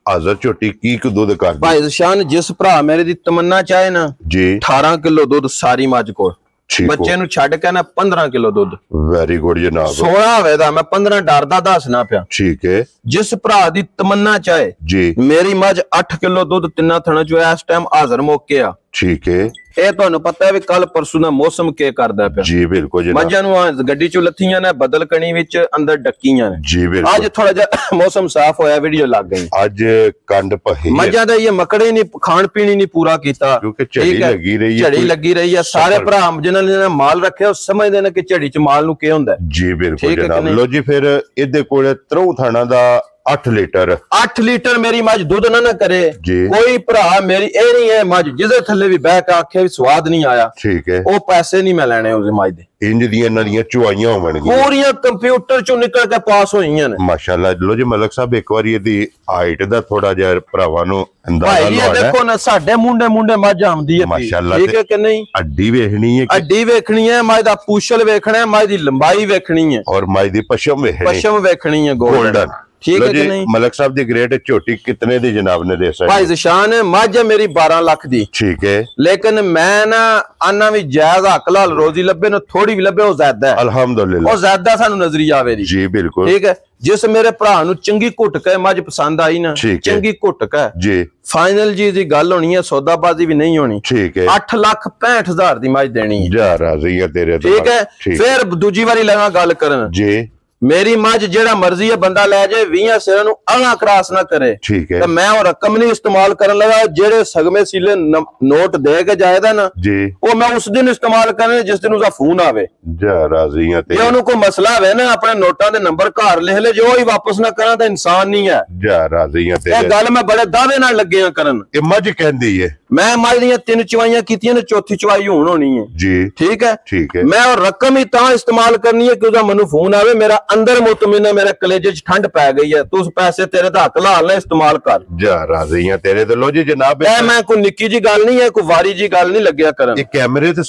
ਹਾਜ਼ਰ ਝੋਟੀ ਕੀ ਕੁ ਦੁੱਧ ਕਰਦੀ ਭਾਈ ਜ਼ਸ਼ਾਨ ਜਿਸ ਭਰਾ ਮੇਰੇ ਦੀ ਤਮੰਨਾ ਚਾਹੇ ਨਾ ਜੀ 18 ਕਿਲੋ ਦੁੱਧ ਸਾਰੀ ਮੱਝ ਕੋਲ ਬੱਚੇ ਨੂੰ ਛੱਡ ਕੇ ਨਾ 15 ਕਿਲੋ ਦੁੱਧ ਵੈਰੀ ਗੁੱਡ ਜਨਾਬ 16 ਹੋਵੇ ਦਾ ਮੈਂ 15 ਡਰਦਾ ਦੱਸਣਾ ਪਿਆ ਠੀਕ ਹੈ ਜਿਸ ਭਰਾ ਦੀ ਤਮੰਨਾ ਚਾਹੇ ਜੀ ਮੇਰੀ ਮੱਝ 8 ਕਿਲੋ ਦੁੱਧ ਤਿੰਨਾਂ ਥਣਾ ਚੋਂ ਇਸ ਟਾਈਮ ਹਾਜ਼ਰ ਮੌਕੇ ਆ ਠੀਕ ਹੈ ਇਹ ਤੁਹਾਨੂੰ ਪਤਾ ਹੈ ਵੀ ਕੱਲ ਪਰਸੋਂ ਦਾ ਮੌਸਮ ਕੀ ਕਰਦਾ ਪਿਆ ਜੀ ਬਿਲਕੁਲ ਜਨਾਬ ਮੱਝਾਂ ਨੂੰ ਗੱਡੀ ਚੋਂ ਲੱਥੀਆਂ ਨੇ ਬਦਲ ਕਣੀ ਵਿੱਚ ਅੰਦਰ ਡੱਕੀਆਂ ਨੇ ਜੀ ਬਿਲਕੁਲ ਅੱਜ ਥੋੜਾ ਜਿਹਾ ਮੌਸਮ ਸਾਫ਼ ਹੋਇਆ ਵੀਡੀਓ ਲੱਗ ਗਈ ਅੱਜ ਕੰਡ ਪਹੀ ਮੱਝਾਂ ਦਾ ਇਹ ਮਕੜੇ ਨਹੀਂ ਖਾਣ ਪੀਣੀ ਨਹੀਂ ਪੂਰਾ ਕੀਤਾ ਕਿਉਂਕਿ ਝੜੀ ਲੱਗੀ ਰਹੀ ਹੈ ਸਾਰੇ ਭਰਾ ਜਿਨ੍ਹਾਂ ਨੇ ਮਾਲ ਰੱਖਿਆ ਉਹ ਸਮਝਦੇ ਨੇ ਕਿ ਝੜੀ ਚ ਮਾਲ ਨੂੰ ਕੀ ਹੁੰਦਾ ਜੀ ਬਿਲਕੁਲ ਜਨਾਬ ਲੋ ਜੀ ਫਿਰ ਇਹਦੇ ਕੋਲੇ 3 ਥਾਣਾ ਦਾ 8 ਲੀਟਰ ਮੇਰੀ ਮੱਝ ਦੁੱਧ ਨਾ ਕਰੇ ਕੋਈ ਭਰਾ ਮੇਰੀ ਇਹ ਨਹੀਂ ਹੈ ਮੱਝ ਜਿਹਦੇ ਥੱਲੇ ਵੀ ਬਹਿ ਕੇ ਆਖੇ ਵੀ ਸਵਾਦ ਨਹੀਂ ਆਇਆ ਠੀਕ ਹੈ ਉਹ ਪੈਸੇ ਨਹੀਂ ਮੈਂ ਲੈਣੇ ਉਸ ਮੱਝ ਦੇ ਇੰਜ ਦੀਆਂ ਇਹਨਾਂ ਦੀਆਂ ਚੁਆਈਆਂ ਹੋਣਗੀਆਂ ਪੂਰੀਆਂ ਕੰਪਿਊਟਰ ਚੋਂ ਨਿਕਲ ਕੇ ਪਾਸ ਹੋਈਆਂ ਨੇ ਮਾਸ਼ਾਅੱਲਾ ਲੋ ਜੀ ਮਲਕ ਸਾਹਿਬ ਇੱਕ ਵਾਰੀ ਇਹਦੀ ਹਾਈਟ ਦਾ ਥੋੜਾ ਜਿਹਾ ਭਰਾਵਾਂ ਨੂੰ ਅੰਦਾਜ਼ਾ ਲਵਾਉਣਾ ਹੈ ਦੇਖੋ ਨਾ ਸਾਡੇ ਮੁੰਡੇ ਮੱਝ ਆਉਂਦੀ ਹੈ ਮਾਸ਼ਾਅੱਲਾ ਠੀਕ ਹੈ ਕਿ ਨਹੀਂ ਅੱਡੀ ਵੇਖਣੀ ਹੈ ਮੱਝ ਦਾ ਪੂਛਲ ਵੇਖਣਾ ਹੈ ਮੱਝ ਦੀ ਲੰਬਾਈ ਵੇਖਣੀ ਹੈ ਔਰ ਮੱਝ ਦੀ ਪਸ਼ਮ ਵੇਖਣੀ ਹੈ ਗੋਲਡਨ ਠੀਕ ਹੈ ਕਿ ਨਹੀਂ ਮਲਕ ਸਾਹਿਬ ਦੀ ਗ੍ਰੇਟ ਝੋਟੀ ਕਿਤਨੇ ਦੀ ਜਨਾਬ ਨੇ ਦੇ ਸਕਦੀ ਭਾਈ ਜ਼ਸ਼ਾਨ ਮੱਝ ਮੇਰੀ 12 ਲੱਖ ਦੀ ਠੀਕ ਹੈ ਲੇਕਿਨ ਮੈਂ ਨਾ ਆਨਾ ਵੀ ਜਾਇਜ਼ ਹੱਕ ਲਾਲ ਰੋਜ਼ੀ ਲੱਭੇ ਨਾ ਥੋੜੀ ਵੀ ਲੱਭੇ ਉਹ ਜ਼ਿਆਦਾ ਹੈ ਅਲਹਮਦੁਲਿਲਾ ਉਹ ਜ਼ਿਆਦਾ ਸਾਨੂੰ ਨਜ਼ਰੀ ਆਵੇ ਦੀ ਜੀ ਬਿਲਕੁਲ ਠੀਕ ਹੈ ਜਿਸ ਮੇਰੇ ਭਰਾ ਨੂੰ ਚੰਗੀ ਘੁੱਟਕ ਹੈ ਮੱਝ ਪਸੰਦ ਆਈ ਨਾ ਚੰਗੀ ਘੁੱਟਕ ਹੈ ਜੀ ਫਾਈਨਲ ਜੀ ਦੀ ਗੱਲ ਹੋਣੀ ਹੈ ਸੌਦਾਬਾਜ਼ੀ ਵੀ ਨਹੀਂ ਹੋਣੀ ਠੀਕ ਹੈ 8,65,000 ਦੀ ਮੱਝ ਦੇਣੀ ਹੈ ਜਾ ਰਾਜ਼ੀ ਹੈ ਤੇਰੇ ਤੋਂ ਠੀਕ ਹੈ ਫਿਰ ਦੂਜੀ ਵਾਰੀ ਲਗਾ ਗੱਲ ਕਰਨ ਜੀ ਮੇਰੀ ਮੱਝ ਜਿਹੜਾ ਮਰਜ਼ੀ ਹੈ ਬੰਦਾ ਲੈ ਜਾਏ 20 ਸਿਰਾਂ ਨੂੰ ਆਣਾ ਕਰਾਸ ਨਾ ਕਰੇ ਠੀਕ ਹੈ ਤੇ ਮੈਂ ਉਹ ਰਕਮ ਨਹੀਂ ਇਸਤੇਮਾਲ ਕਰਨ ਲਗਾ ਜਿਹੜੇ ਸਗਮੇ ਸੀਲੇ ਨੋਟ ਦੇ ਕੇ ਜਾਇਦਾ ਨਾ ਜੀ ਉਹ ਮੈਂ ਉਸ ਦਿਨ ਇਸਤੇਮਾਲ ਕਰਨੇ ਜਿਸ ਦਿਨ ਉਹਦਾ ਫੋਨ ਆਵੇ ਜਾ ਰਾਜ਼ੀਆਂ ਤੇ ਜੇ ਉਹਨੂੰ ਕੋਈ ਮਸਲਾ ਹੋਵੇ ਨਾ ਆਪਣੇ ਨੋਟਾਂ ਦੇ ਨੰਬਰ ਘਰ ਲਿਖ ਲੈ ਜੋ ਹੀ ਵਾਪਸ ਨਾ ਕਰਾਂ ਤਾਂ ਇਨਸਾਨ ਨਹੀਂ ਹੈ ਜਾ ਰਾਜ਼ੀਆਂ ਤੇ ਇਹ ਗੱਲ ਮੈਂ ਬੜੇ ਦਾਅਵੇ ਨਾਲ ਲੱਗਿਆ ਕਰਨ ਇਹ ਮੱਝ ਕਹਿੰਦੀ ਹੈ ਮੈਂ ਮੱਝ ਦੀਆਂ 3 ਚਵਾਈਆਂ ਕੀਤੀਆਂ ਨੇ ਚੌਥੀ ਚਵਾਈ ਹੁਣ ਹੋਣੀ ਹੈ ਜੀ ਠੀਕ ਹੈ ਮੈਂ ਉਹ ਰਕਮ ਹੀ ਤਾਂ ਇਸਤੇਮਾਲ ਕਰਨੀ ਹੈ ਕਿ ਉਹਦਾ ਮੈਨੂੰ ਫੋਨ ਆਵੇ ਮੇਰਾ ਅੰਦਰ ਮੁਤਮਿਨ ਹੈ ਮੇਰੇ ਕਲੇਜੇ 'ਚ ਠੰਡ ਪੈ ਗਈ ਹੈ ਤੂੰ ਪੈਸੇ ਤੇਰੇ ਦਾ ਹੱਕ ਲਾਲ ਲੈ ਇਸਤੇਮਾਲ ਕਰ ਜਾ ਰਾਜ਼ੀਆਂ ਤੇਰੇ ਤੇ ਲੋ ਜੀ ਜਨਾਬ ਇਹ ਮੈਂ ਕੋਈ ਨਿੱਕੀ ਜੀ ਗੱਲ ਨਹੀਂ ਹੈ ਕੋਈ ਵਾਰੀ ਜੀ ਗੱਲ ਨਹੀਂ ਲੱਗਿਆ ਕਰਨ ਇਹ ਕੈਮਰੇ ਦੇ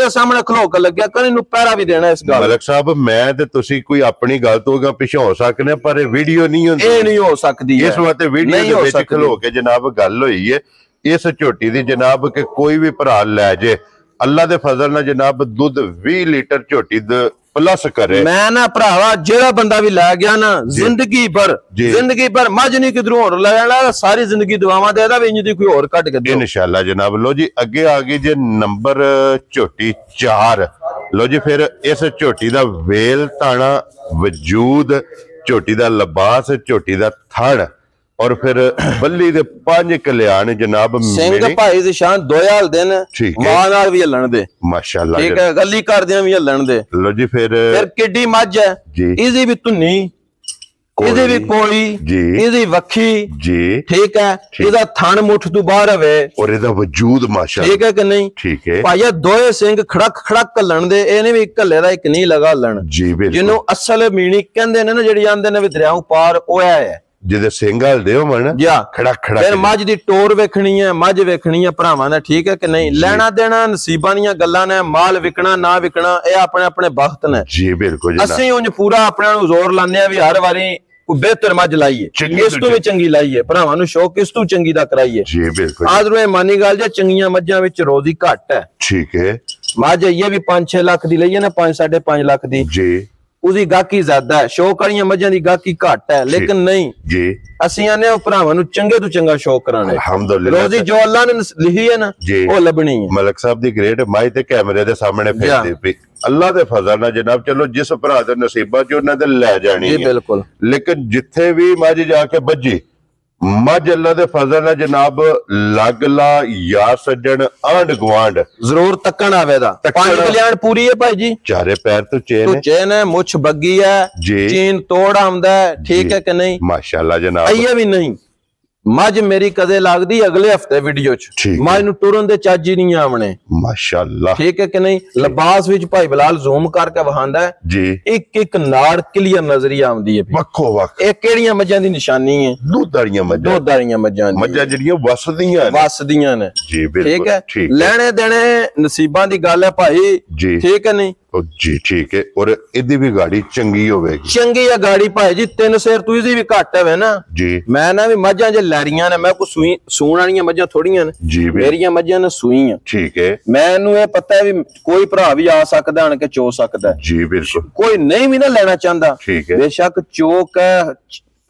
ਸਾਹਮਣੇ ਖਲੋ ਕੇ ਲੱਗਿਆ ਕਰ ਇਹਨੂੰ ਪਹਿਰਾ ਵੀ ਦੇਣਾ ਇਸ ਗੱਲ ਮਲਕ ਸਾਹਿਬ ਮੈਂ ਤੇ ਤੁਸੀਂ ਕੋਈ ਆਪਣੀ ਗੱਲ ਤੋਂ ਪਿਛੋ ਹੋ ਸਕਨੇ ਪਰ ਇਹ ਵੀਡੀਓ ਨਹੀਂ ਹੁੰਦੀ ਇਹ ਨਹੀਂ ਹੋ ਸਕਦੀ ਇਸ ਵਾਸਤੇ ਵੀਡੀਓ ਦੇ ਵਿੱਚ ਖਲੋ ਕੇ ਜਨਾਬ ਗੱਲ ਹੋਈ ਹੈ ਇਸ ਝੋਟੀ ਦੀ ਜਨਾਬ ਕਿ ਕੋਈ ਵੀ ਭਰਾ ਲੈ ਜੇ ਅੱਲਾ ਦੇ ਫਜ਼ਲ ਨਾਲ ਜਨਾਬ ਦੁੱਧ 20 ਲੀਟਰ ਝੋਟੀ ਪਲੱਸ ਕਰੇ। ਮੈਂ ਨਾ ਭਰਾਵਾ ਜਿਹੜਾ ਬੰਦਾ ਵੀ ਲੈ ਗਿਆ ਨਾ ਜ਼ਿੰਦਗੀ ਭਰ ਮੱਝ ਨਹੀਂ ਕਿਧਰੋਂ ਹੋਰ ਲੈ ਜਾਣਾ, ਸਾਰੀ ਜ਼ਿੰਦਗੀ ਦੁਆਵਾਂ ਦੇਦਾ ਵੀ ਇੰਜ ਦੀ ਕੋਈ ਹੋਰ ਕੱਢ ਕੇ ਦਿਓ ਇਨਸ਼ਾਅੱਲਾ ਜਨਾਬ। ਲੋ ਜੀ ਅੱਗੇ ਆ ਗਈ ਜੇ ਨੰਬਰ ਝੋਟੀ 4। ਲੋ ਜੀ ਫਿਰ ਇਸ ਝੋਟੀ ਦਾ ਵੇਲ ਧਾਣਾ, ਵਜੂਦ, ਝੋਟੀ ਦਾ ਲਿਬਾਸ, ਝੋਟੀ ਦਾ ਥਣ और फिर बल्ली दे 5 कल्याण जनाब। सिंह भाई दी शान दोयाल दिन मां नाल भी हलन दे माशाअल्लाह, ठीक है, गली करदियां भी हलन दे। लो जी फिर किड्डी मझ है इदी भी धुन्नी, इदी भी कोली, इदी वखी जी, ठीक है, इदा थन मुठ तू बाहर हवे और इदा वजूद माशाअल्लाह, ठीक है कि नहीं? ठीक है भाईया, दोए सिंह खड़क खड़क हलन दे, ए ने भी कल्ले दा एक नहीं लगा हलन जी, बिल्कुल जिन्नू असल मीणी कहंदे ने ना, जेड़ी आंदे ने भी दरियाओं पार ओया है जिदे सिंह हलदे हो मन खड़ा खड़ा। फिर मझ दी टोर वेखनी है, मझ वेखनी है भरावां ने, ठीक है कि नहीं? लेना देना नसीबां दीयां गल्लां ने, माल विकना ना विकना ये अपने अपने बख्त ने जी, बिल्कुल। असीं उंज पूरा अपने नूं जोर लाने भी हर वारी कोई बेहतर मझ लाइए, इस तों भी चंगी लाइए, भरावां नूं शौक इस तों चंगी दा कराइए जी, बिल्कुल। आदरू मानी गल जे चंगियां मझां विच रोजी घट है, ठीक है। मझ ये भी 5-6 लाख दी लईए ना, 5-5.5 लाख दी जी, उसकी गाकी ज्यादा है, शौक वाली मझां दी गाकी घट है, लेकिन नहीं जी ਅਸੀਂ ਆਨੇ ਭਰਾਵਾਂ ਨੂੰ ਚੰਗੇ ਤੋਂ ਚੰਗਾ ਸ਼ੌਕ ਕਰਾਣੇ। ਅਲਹਮਦੁਲਿਲਾ ਰੋਜ਼ੀ ਜੋ ਅੱਲਾ ਨੇ ਲਿਖੀ ਹੈ ਨਾ ਉਹ ਲੱਭਣੀ ਹੈ। ਮਲਕ ਸਾਹਿਬ ਦੀ ਗ੍ਰੇਟ ਮਾਈ ਤੇ ਕੈਮਰੇ ਦੇ ਸਾਹਮਣੇ ਫੇਰਦੀ ਪਈ, ਅੱਲਾ ਦੇ ਫਜ਼ਲ ਨਾਲ ਜਨਾਬ। ਚਲੋ ਜਿਸ ਭਰਾ ਦੇ ਨਸੀਬਾਂ ਚ ਉਹਨਾਂ ਦੇ ਲੈ ਜਾਣੀ ਹੈ ਬਿਲਕੁਲ, ਲੇਕਿਨ ਜਿੱਥੇ ਵੀ ਮੱਝ ਜਾ ਕੇ ਵੱਜੀ ਮੱਝ ਅੱਲਾ ਦੇ ਫਜ਼ਲ ਨਾਲ ਜਨਾਬ ਲੱਗ ਲਾ ਯਾਰ ਸੱਜਣ ਆਂਢ ਗੁਆਂਢ ਜ਼ਰੂਰ ਤੱਕਣ ਆਵੇਦਾ। 5 ਕਲਿਆਣ ਪੂਰੀ ਹੈ ਭਾਈ ਜੀ, ਚਾਰੇ ਪੈਰ ਤੋਂ ਚੇਨ ਹੈ, ਮੁੱਛ ਬੱਗੀ ਹੈ, ਚੀਨ ਤੋੜ ਆਉਂਦਾ ਹੈ, ਠੀਕ ਹੈ ਕਿ ਨਹੀਂ? ਮਾਸ਼ਾਅੱਲਾ ਜਨਾਬ। ਆਈਏ ਵੀ ਨਹੀਂ ਮੱਝ ਮੇਰੀ ਕਦੇ ਲੱਗਦੀ ਅਗਲੇ ਹਫਤੇ ਵੀਡੀਓ ਚ, ਮੱਝ ਨੂੰ ਟੁਰਨ ਦੇ ਚੱਜ ਹੀ ਨਹੀਂ ਆਵਣੇ ਮਾਸ਼ਾਅੱਲਾ, ਠੀਕ ਹੈ ਕਿ ਨਹੀਂ? ਲਿਬਾਸ ਵਿੱਚ ਭਾਈ ਬਲਾਲ ਜ਼ੂਮ ਕਰਕੇ ਵਹਾਂਦਾ ਹੈ ਜੀ, ਇੱਕ ਇੱਕ ਨਾੜ ਕਲੀਅਰ ਨਜ਼ਰੀ ਆਉਂਦੀ ਹੈ ਵੱਖੋ ਵੱਖ। ਇਹ ਕਿਹੜੀਆਂ ਮੱਝਾਂ ਦੀ ਨਿਸ਼ਾਨੀ ਹੈ? ਦੁੱਧ ਵਾਲੀਆਂ ਮੱਝਾਂ, ਦੁੱਧ ਵਾਲੀਆਂ ਮੱਝਾਂ ਜਿਹੜੀਆਂ ਵਸਦੀਆਂ ਨੇ ਜੀ, ਠੀਕ ਹੈ। ਲੈਣੇ ਦੇਣੇ ਨਸੀਬਾਂ ਦੀ ਗੱਲ ਹੈ ਭਾਈ ਜੀ, ਠੀਕ ਹੈ ਨਹੀਂ ਜੀ, ਠੀਕ ਹੈ। ਔਰ ਇਹਦੀ ਵੀ ਗਾੜੀ ਚੰਗੀ ਹੋਵੇਗੀ, ਚੰਗੀ ਆ ਗਾੜੀ ਭਾਈ ਜੀ, 3 ਸੇਰ ਤੂੰ ਇਹਦੀ ਵੀ ਘੱਟ ਹੈ ਨਾ ਜੀ। ਮੈਂ ਨਾ ਵੀ ਮੱਝਾਂ ਜੇ ਲੈਰੀਆਂ ਨੇ, ਮੈਂ ਕੋ ਸੂਣ ਵਾਲੀਆਂ ਮੱਝਾਂ ਥੋੜੀਆਂ ਨੇ ਜੀ, ਮੇਰੀਆਂ ਮੱਝਾਂ ਨੇ ਸੂਈਆਂ, ਠੀਕ ਹੈ। ਮੈਨੂੰ ਇਹ ਪਤਾ ਹੈ ਵੀ ਕੋਈ ਭਰਾ ਵੀ ਆ ਸਕਦਾ ਆਣ ਕੇ ਚੋ ਸਕਦਾ ਜੀ, ਬਿਲਕੁਲ। ਕੋਈ ਨਹੀਂ ਵੀ ਨਾ ਲੈਣਾ ਚਾਹੁੰਦਾ, ਠੀਕ ਹੈ, ਬੇਸ਼ੱਕ ਚੋਕ ਹੈ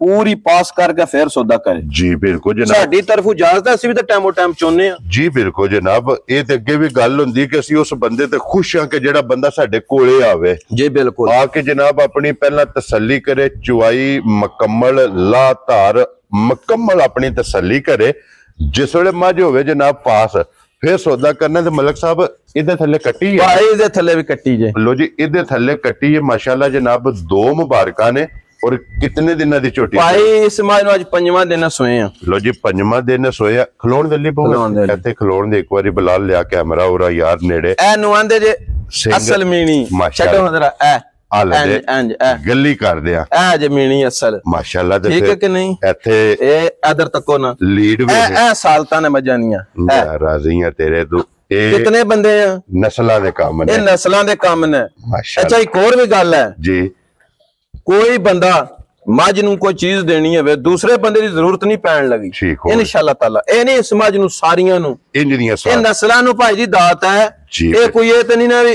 पूरी पास करके फिर सौदा करे जी, बिल्कुल जनाब। साडी तरफों इजाजत है, ਅਸੀਂ ਵੀ ਤਾਂ ਟਾਈਮੋ ਟਾਈਮ ਚੋਨੇ ਆ ਜੀ, ਬਿਲकुल जनाब। ਇਹ ਤੇ ਅੱਗੇ ਵੀ ਗੱਲ ਹੁੰਦੀ ਕਿ ਅਸੀਂ ਉਸ ਬੰਦੇ ਤੇ ਖੁਸ਼ ਹਾਂ ਕਿ ਜਿਹੜਾ ਬੰਦਾ ਸਾਡੇ ਕੋਲੇ ਆਵੇ ਜੀ, ਬਿਲकुल। ਆ ਕੇ ਜਨਾਬ ਆਪਣੀ ਪਹਿਲਾਂ ਤਸੱਲੀ ਕਰੇ, ਚੁਆਈ ਮੁਕੰਮਲ ਲਾ ਧਾਰ ਮੁਕੰਮਲ ਆਪਣੀ ਤਸੱਲੀ ਕਰੇ, ਜਿਸ ਵੇਲੇ ਮੱਝ ਹੋਵੇ ਜਨਾਬ ਪਾਸ फिर सौदा करना। तो मलक साहब इधर थल्ले कट्टी है, इधर थल्ले भी कट्टी जे, लो जी इधर थल्ले कट्टी है माशाल्लाह जनाब। 2 मुबारका ने और कितने दिनों दी झोटी भाई? इस माह नु आज 5वां दिन सोए हैं। लो जी 5वां दिन सोए खलोण दे लिए बहुत कहते खलोण दे। एक बारी बुलाल लिया कैमरा और यार नेड़े ए नु आंदे जे असल मीनी छड्डो जरा ए गली कर दिया ए जमीनी असल माशाल्लाह। ठीक है कि नहीं? इथे ए इधर तको ना लीड भी ए सालता ने मजानियां राजियां तेरे तू कितने बंदे हैं? नस्लां दे काम ने, ए नस्लां दे काम ने माशाल्लाह। अच्छा एक और भी गल है जी, कोई बंदा मझ नूं कोई चीज देनी है दूसरे बंदे दी जरूरत नहीं पैण लगी इंशाअल्लाह ताला। ए नहीं इस मझ नूं सारियां नूं ए नस्लां नूं भाई जी दात है। ये कोई ये तो नहीं ना भी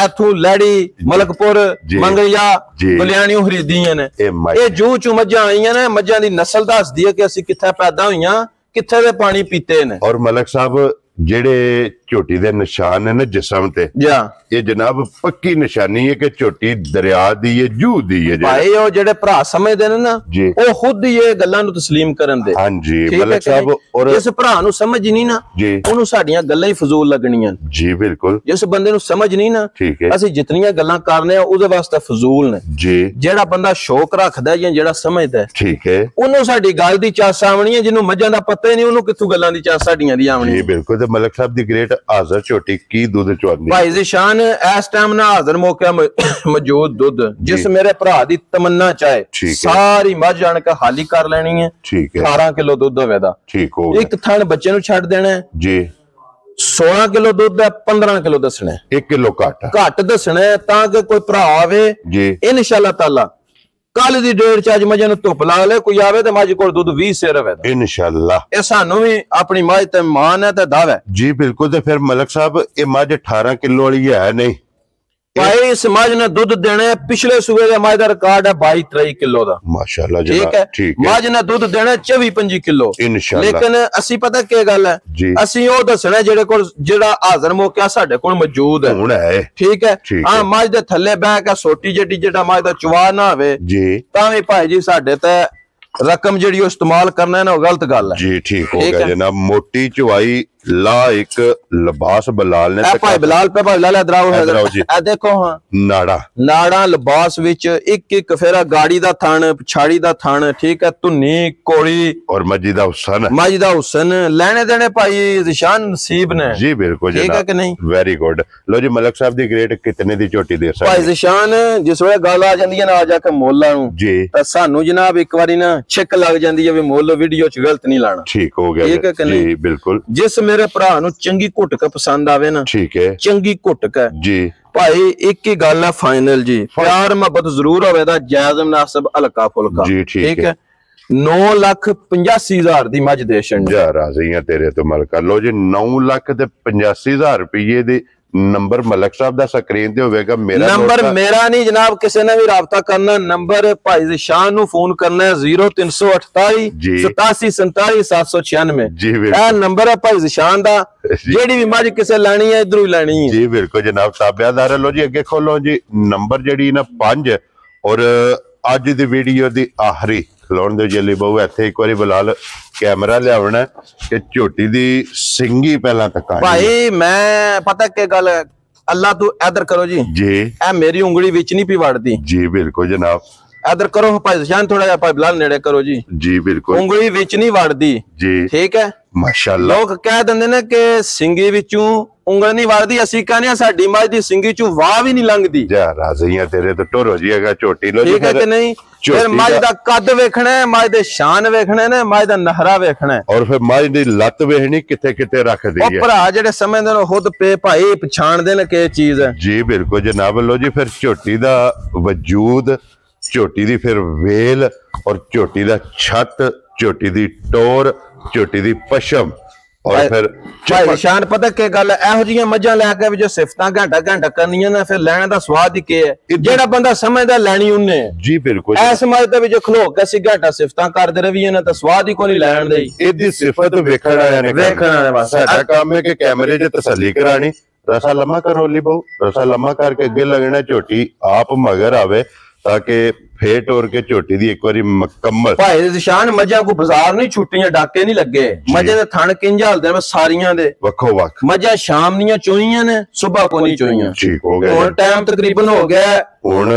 इथों लैड़ी मलकपुर मंगलिया गुलियाणियों खरीदियां ने, ये जू चू मझां आईयां ने, मझां दी नस्ल दसदी है कि असीं कित्थे पैदा होईयां, कित्थे दे पानी पीते ने। और मलक साहब जेड़े झोटी दे निशान है ना जिस्म ते ये जनाब पक्की निशानी है कि झोटी दरिया दी है, जू दी है भाई। ओ जेड़े भरा समझदे ने ना ओ खुद ही ये गल्लां नूं तस्लीम करन दे। हां जी मलक साहब। और जिस भरा नूं समझ नहीं ना ओनू साडीआं गल्लां ही फजूल लगणीआं जी, बिल्कुल। जिस बंदे नूं समझ नहीं ना असि जितनियां गल्लां करने आ उहदे वास्ते फजूल ने जी। जेड़ा बंदा शौक रखदा या जेड़ा समझदा है, ठीक है, ओनू साडी गल दी चास आवणी है। जिन्नू मझां दा पता ही नहीं ओनू कित्थों गल्लां दी चास साडीआं दी आवणी जी, बिल्कुल। ते मलक साहब दी ग्रेट हाजर झोटी की दूध चवांदी भाई जी शान इस टाइम ना हाजर मौके मौजूद दूध जिस मेरे भरा दी तमन्ना चाहे सारी मझ जान के खाली कर लेनी है, ठीक है। 18 किलो दूध होवेदा, ठीक हो। एक थन बच्चे नूं छड्ड देना जी। 16 किलो दूध है, 15 किलो दसना, 1 किलो घट दसना ताकि कोई भरा आवे जी इंशाअल्लाह ताला कल दी डेट च अज मझां नूं धुप ला ले कोई आवे ते मझ कोल दुध 20 सेर होवेगा इंशाअल्लाह। ए सानू भी अपनी मझ ते मान है ते दावा है जी, बिल्कुल। ते फिर मलक साहब ये मझ 18 किलो वाली है नहीं ਭਾਈ ਇਸ ਮੱਝ ਨੇ ਦੁੱਧ ਦੇਣਾ ਪਿਛਲੇ ਸੂਬੇ ਦਾ ਮੱਝ ਦਾ ਰਿਕਾਰਡ ਹੈ 22-23 ਕਿਲੋ ਦਾ ਮਾਸ਼ਾਅੱਲਾ ਠੀਕ ਹੈ ਮੱਝ ਨੇ ਦੁੱਧ ਦੇਣਾ 24-25 ਕਿਲੋ ਲੇਕਿਨ ਅਸੀਂ ਪਤਾ ਕੀ ਗੱਲ ਹੈ ਅਸੀਂ ਉਹ ਦੱਸਣਾ ਜਿਹੜੇ ਕੋਲ ਜਿਹੜਾ ਹਾਜ਼ਰ ਮੌਕਾ ਸਾਡੇ ਕੋਲ ਮੌਜੂਦ ਹੈ ਠੀਕ ਹੈ ਹਾਂ ਮੱਝ ਦੇ ਥੱਲੇ ਬਹਿ ਕੇ ਛੋਟੀ ਜਿਹੀ ਜਿਹੜਾ ਮੱਝ ਦਾ ਚਵਾ ਨਾ ਹੋਵੇ ਤਾਂ ਵੀ ਭਾਈ ਜੀ ਸਾਡੇ ਤੇ ਰਕਮ ਜਿਹੜੀ ਉਹ ਇਸਤੇਮਾਲ ਕਰਨਾ ਹੈ ਨਾ ਉਹ ਗਲਤ ਗੱਲ ਹੈ ਜੀ ਠੀਕ ਹੋ ਗਿਆ ਜਨਾਬ ਮੋਟੀ ਚਵਾਈ ਲਾ ਇੱਕ ਲਿਬਾਸ ਬਲਾਲ ਨੇ ਭਾਈ ਬਲਾਲ ਪੇ ਭਾਈ ਲਾਲਾ ਦਰਾਓ ਹੈ ਇਹ ਦੇਖੋ ਹਾਂ ਨਾੜਾ ਲਿਬਾਸ ਵਿੱਚ ਇੱਕ ਇੱਕ ਫੇਰਾ ਗਾੜੀ ਦਾ ਥਣ ਪਛਾੜੀ ਦਾ ਥਣ ਠੀਕ ਹੈ ਧੁੰਨੀ ਕੋਲੀ ਔਰ ਮੱਜੀ ਦਾ ਹੁਸਨ ਲੈਣੇ ਦੇਣੇ ਭਾਈ ਜ਼ਿਸ਼ਾਨ ਨਸੀਬ ਨੇ ਜੀ ਬਿਲਕੁਲ ਠੀਕ ਹੈ ਕਿ ਨਹੀਂ ਵੈਰੀ ਗੁੱਡ ਲੋ ਜੀ ਮਲਕ ਸਾਹਿਬ ਦੀ ਗ੍ਰੇਡ ਕਿਤਨੇ ਦੀ ਝੋਟੀ ਦੇ ਸਕਦੇ ਭਾਈ ਜ਼ਿਸ਼ਾਨ ਜਿਸ ਵੇਲੇ ਗੱਲ ਆ ਜਾਂਦੀ ਹੈ ਨਾ ਆ ਜਾ ਕੇ ਮੁੱਲਾਂ ਨੂੰ ਜੀ ਤਾਂ ਸਾਨੂੰ ਜਨਾਬ ਇੱਕ ਵਾਰੀ ਨਾ ਛਿੱਕ ਲੱਗ ਜਾਂਦੀ ਹੈ ਵੀ ਮੁੱਲ ਵੀਡੀਓ 'ਚ ਗਲਤ ਨਹੀਂ ਲਾਣਾ ਠੀਕ ਹੋ ਗਿਆ ਜੀ ਬਿਲਕੁਲ ਜਿਸ ਮੇਰੇ ਭਰਾ ਨੂੰ ਚੰਗੀ ਘੁੱਟਕ ਪਸੰਦ ਆਵੇ ਨਾ ਠੀਕ ਹੈ ਚੰਗੀ ਘੁੱਟਕ ਜੀ ਭਾਈ ਇੱਕ ਹੀ ਗੱਲ ਹੈ ਫਾਈਨਲ ਜੀ ਪਿਆਰ ਮੁਹੱਬਤ ਜ਼ਰੂਰ ਹੋਵੇ ਦਾ ਜਾਇਜ਼ ਮੁਨਾਸਬ ਹਲਕਾ ਫੁਲਕਾ ਜੀ ਠੀਕ ਹੈ 9,85,000 ਦੀ ਮੱਝ ਦੇ ਛੰਡ ਜਾ ਰਾਜ਼ੀ ਆ ਤੇਰੇ ਤੋਂ ਮਲਕਾ ਲੋ ਜੀ 9,85,000 ਰੁਪਏ ਦੀ ਨੰਬਰ ਮਲਕ ਸਾਹਿਬ ਦਾ ਸਕਰੀਨ ਤੇ ਹੋਵੇਗਾ ਮੇਰਾ ਨੰਬਰ ਮੇਰਾ ਨਹੀਂ ਜਨਾਬ ਕਿਸੇ ਨੇ ਵੀ ਰਾਬਤਾ ਕਰਨਾ ਨੰਬਰ ਭਾਈ ਜ਼ਿਸ਼ਾਨ ਨੂੰ ਫੋਨ ਕਰਨਾ ਹੈ 0348 8747 796 ਇਹ ਨੰਬਰ ਹੈ ਭਾਈ ਜ਼ਿਸ਼ਾਨ ਦਾ ਜਿਹੜੀ ਵੀ ਮੱਝ ਕਿਸੇ ਲੈਣੀ ਹੈ ਇਧਰੋਂ ਹੀ ਲੈਣੀ ਹੈ ਜੀ ਬਿਲਕੁਲ ਜਨਾਬ ਤਾਬਿਆਦਾਰ ਲੋ ਜੀ ਅੱਗੇ ਖੋਲੋ ਜੀ ਨੰਬਰ ਜਿਹੜੀ ਨਾ 5 ਔਰ ਅੱਜ ਦੀ ਵੀਡੀਓ ਦੀ ਆਖਰੀ ਖਲੋਣ ਦੇ ਜੱਲੀ ਬਹੁ ਇੱਥੇ ਇੱਕ ਵਾਰੀ ਬਲਾਲ ਕੈਮਰਾ ਲਿਆਉਣਾ ਕਿ ਝੋਟੀ ਦੀ ਸਿੰਗੀ ਪਹਿਲਾਂ ਤੱਕ ਭਾਈ ਮੈਂ ਪਤਾ ਕੀ ਗੱਲ ਹੈ ਅੱਲਾ ਤੂੰ ਇਧਰ ਕਰੋ ਜੀ ਇਹ ਮੇਰੀ ਉਂਗਲੀ ਵਿੱਚ ਨਹੀਂ ਪੀ ਵੜਦੀ ਜੀ ਬਿਲਕੁਲ ਜਨਾਬ ਇਧਰ ਕਰੋ ਭਾਈ ਜ਼ਿਸ਼ਾਨ ਥੋੜਾ ਜਿਹਾ ਭਾਈ ਬਲਾਲ ਨੇੜੇ ਕਰੋ ਜੀ ਬਿਲਕੁਲ ਉਂਗਲੀ ਵਿੱਚ ਨਹੀਂ ਵੜਦੀ ਜੀ ਠੀਕ ਹੈ ਮਾਸ਼ਾਅੱਲਾ ਲੋਕ ਕਹਿ ਦਿੰਦੇ ਨੇ ਕਿ ਸਿੰਗੀ ਵਿੱਚੋਂ ਉਂਗਲ ਨਹੀਂ ਵੜਦੀ ਅਸੀਂ ਕਹਿੰਦੇ ਆ ਸਾਡੀ ਮੱਝ ਦੀ ਸਿੰਗੀ ਚੋਂ ਵਾਹ ਵੀ ਨਹੀਂ ਲੰਘਦੀ ਜਾ ਰਾਜ਼ੀਆਂ ਤੇਰੇ ਤੋਂ ਟੁਰ ਹੋ ਜਾਏਗਾ ਝੋਟੀ ਲੋ ਠੀਕ ਹੈ ਕਿ ਨਹੀਂ ਫਿਰ ਮੱਝ ਦਾ ਕੱਦ ਵੇਖਣਾ ਹੈ ਮੱਝ ਦੇ ਸ਼ਾਨ ਵੇਖਣੇ ਨੇ ਮੱਝ ਦਾ ਨਹਰਾ ਵੇਖਣਾ ਹੈ ਔਰ ਫਿਰ ਮੱਝ ਦੀ ਲੱਤ ਵੇਖਣੀ ਕਿੱਥੇ ਕਿੱਥੇ ਰੱਖਦੀ ਹੈ ਉਹ ਭਰਾ ਜਿਹੜੇ ਸਮਝਦੇ ਨੇ ਖੁਦ ਪੇ ਭਾਈ ਪਛਾਣਦੇ ਨੇ ਕਿ ਚੀਜ਼ ਹੈ ਜੀ ਬਿਲਕੁਲ ਜਨਾਬ ਲੋ ਜੀ ਫਿਰ ਝੋਟੀ ਦਾ ਵਜੂਦ ਝੋਟੀ ਦੀ ਫਿਰ ਵੇਲ ਔਰ ਝੋਟੀ ਦਾ ਛੱਤ ਝੋਟੀ ਦੀ ਟੋਰ ਝੋਟੀ ਦੀ ਪਸ਼ਮ ਔਰ ਫਿਰ ਭਾਈ ਨਿਸ਼ਾਨ ਪਤਾ ਕੀ ਗੱਲ ਹੈ ਇਹੋ ਜਿਹੀਆਂ ਮੱਝਾਂ ਲੈ ਕੇ ਵੀ ਜੋ ਸਿਫਤਾਂ ਘੰਟਾ ਕਰਨੀਆਂ ਨੇ ਫਿਰ ਲੈਣ ਦਾ ਸਵਾਦ ਹੀ ਕੀ ਹੈ ਜਿਹੜਾ ਬੰਦਾ ਸਮਝਦਾ ਲੈਣੀ ਉਹਨੇ ਜੀ ਬਿਲਕੁਲ ਐਸ ਮੱਝ ਦੇ ਵਿੱਚ ਖਲੋ ਕੇ ਅਸੀਂ ਘੰਟਾ ਸਿਫਤਾਂ ਕਰਦੇ ਰਹੀਏ ਨਾ ਤਾਂ ਸਵਾਦ ਹੀ ਕੋਈ ਨਹੀਂ ਲੈਣ ਦੇ ਇਹਦੀ ਸਿਫਤ ਵੇਖਣ ਵਾਲਿਆਂ ਨੇ ਬਸ ਸਾਡਾ ਕੰਮ ਹੈ ਕਿ ਕੈਮਰੇ 'ਚ ਤਸੱਲੀ ਕਰਾਣੀ ਰਸਾ ਲੰਮਾ ਕਰੋ ਲਈ ਬਹੁ ਰਸਾ ਲੰਮਾ ਕਰਕੇ ਅੱਗੇ ਲੱਗਣਾ ਝੋਟੀ ਆਪ ਮਗਰ ਆਵੇ ਤਾਂ ਕਿ ਫੇਰ ਟੋਰ ਕੇ ਝੋਟੀ ਦੀ ਇੱਕ ਵਾਰੀ ਮੁਕੰਮਲ ਭਾਈ ਨਿਸ਼ਾਨ ਮੱਝਾਂ ਕੋ ਬਾਜ਼ਾਰ ਨਹੀਂ ਛੁੱਟੀਆਂ ਡਾਕੇ ਨਹੀਂ ਲੱਗੇ ਮੱਝਾਂ ਦੇ ਥਣ ਕਿੰਝ ਹਲਦੇ ਨੇ ਸਾਰੀਆਂ ਦੇ ਵੱਖੋ ਵੱਖ ਮੱਝਾਂ ਸ਼ਾਮ ਦੀਆਂ ਚੋਈਆਂ ਨੇ ਸਵੇਰ ਕੋ ਨਹੀਂ ਚੋਈਆਂ ਠੀਕ ਹੋ ਗਿਆ ਹੁਣ ਟਾਈਮ ਤਕਰੀਬਨ ਹੋ ਗਿਆ ਹੁਣ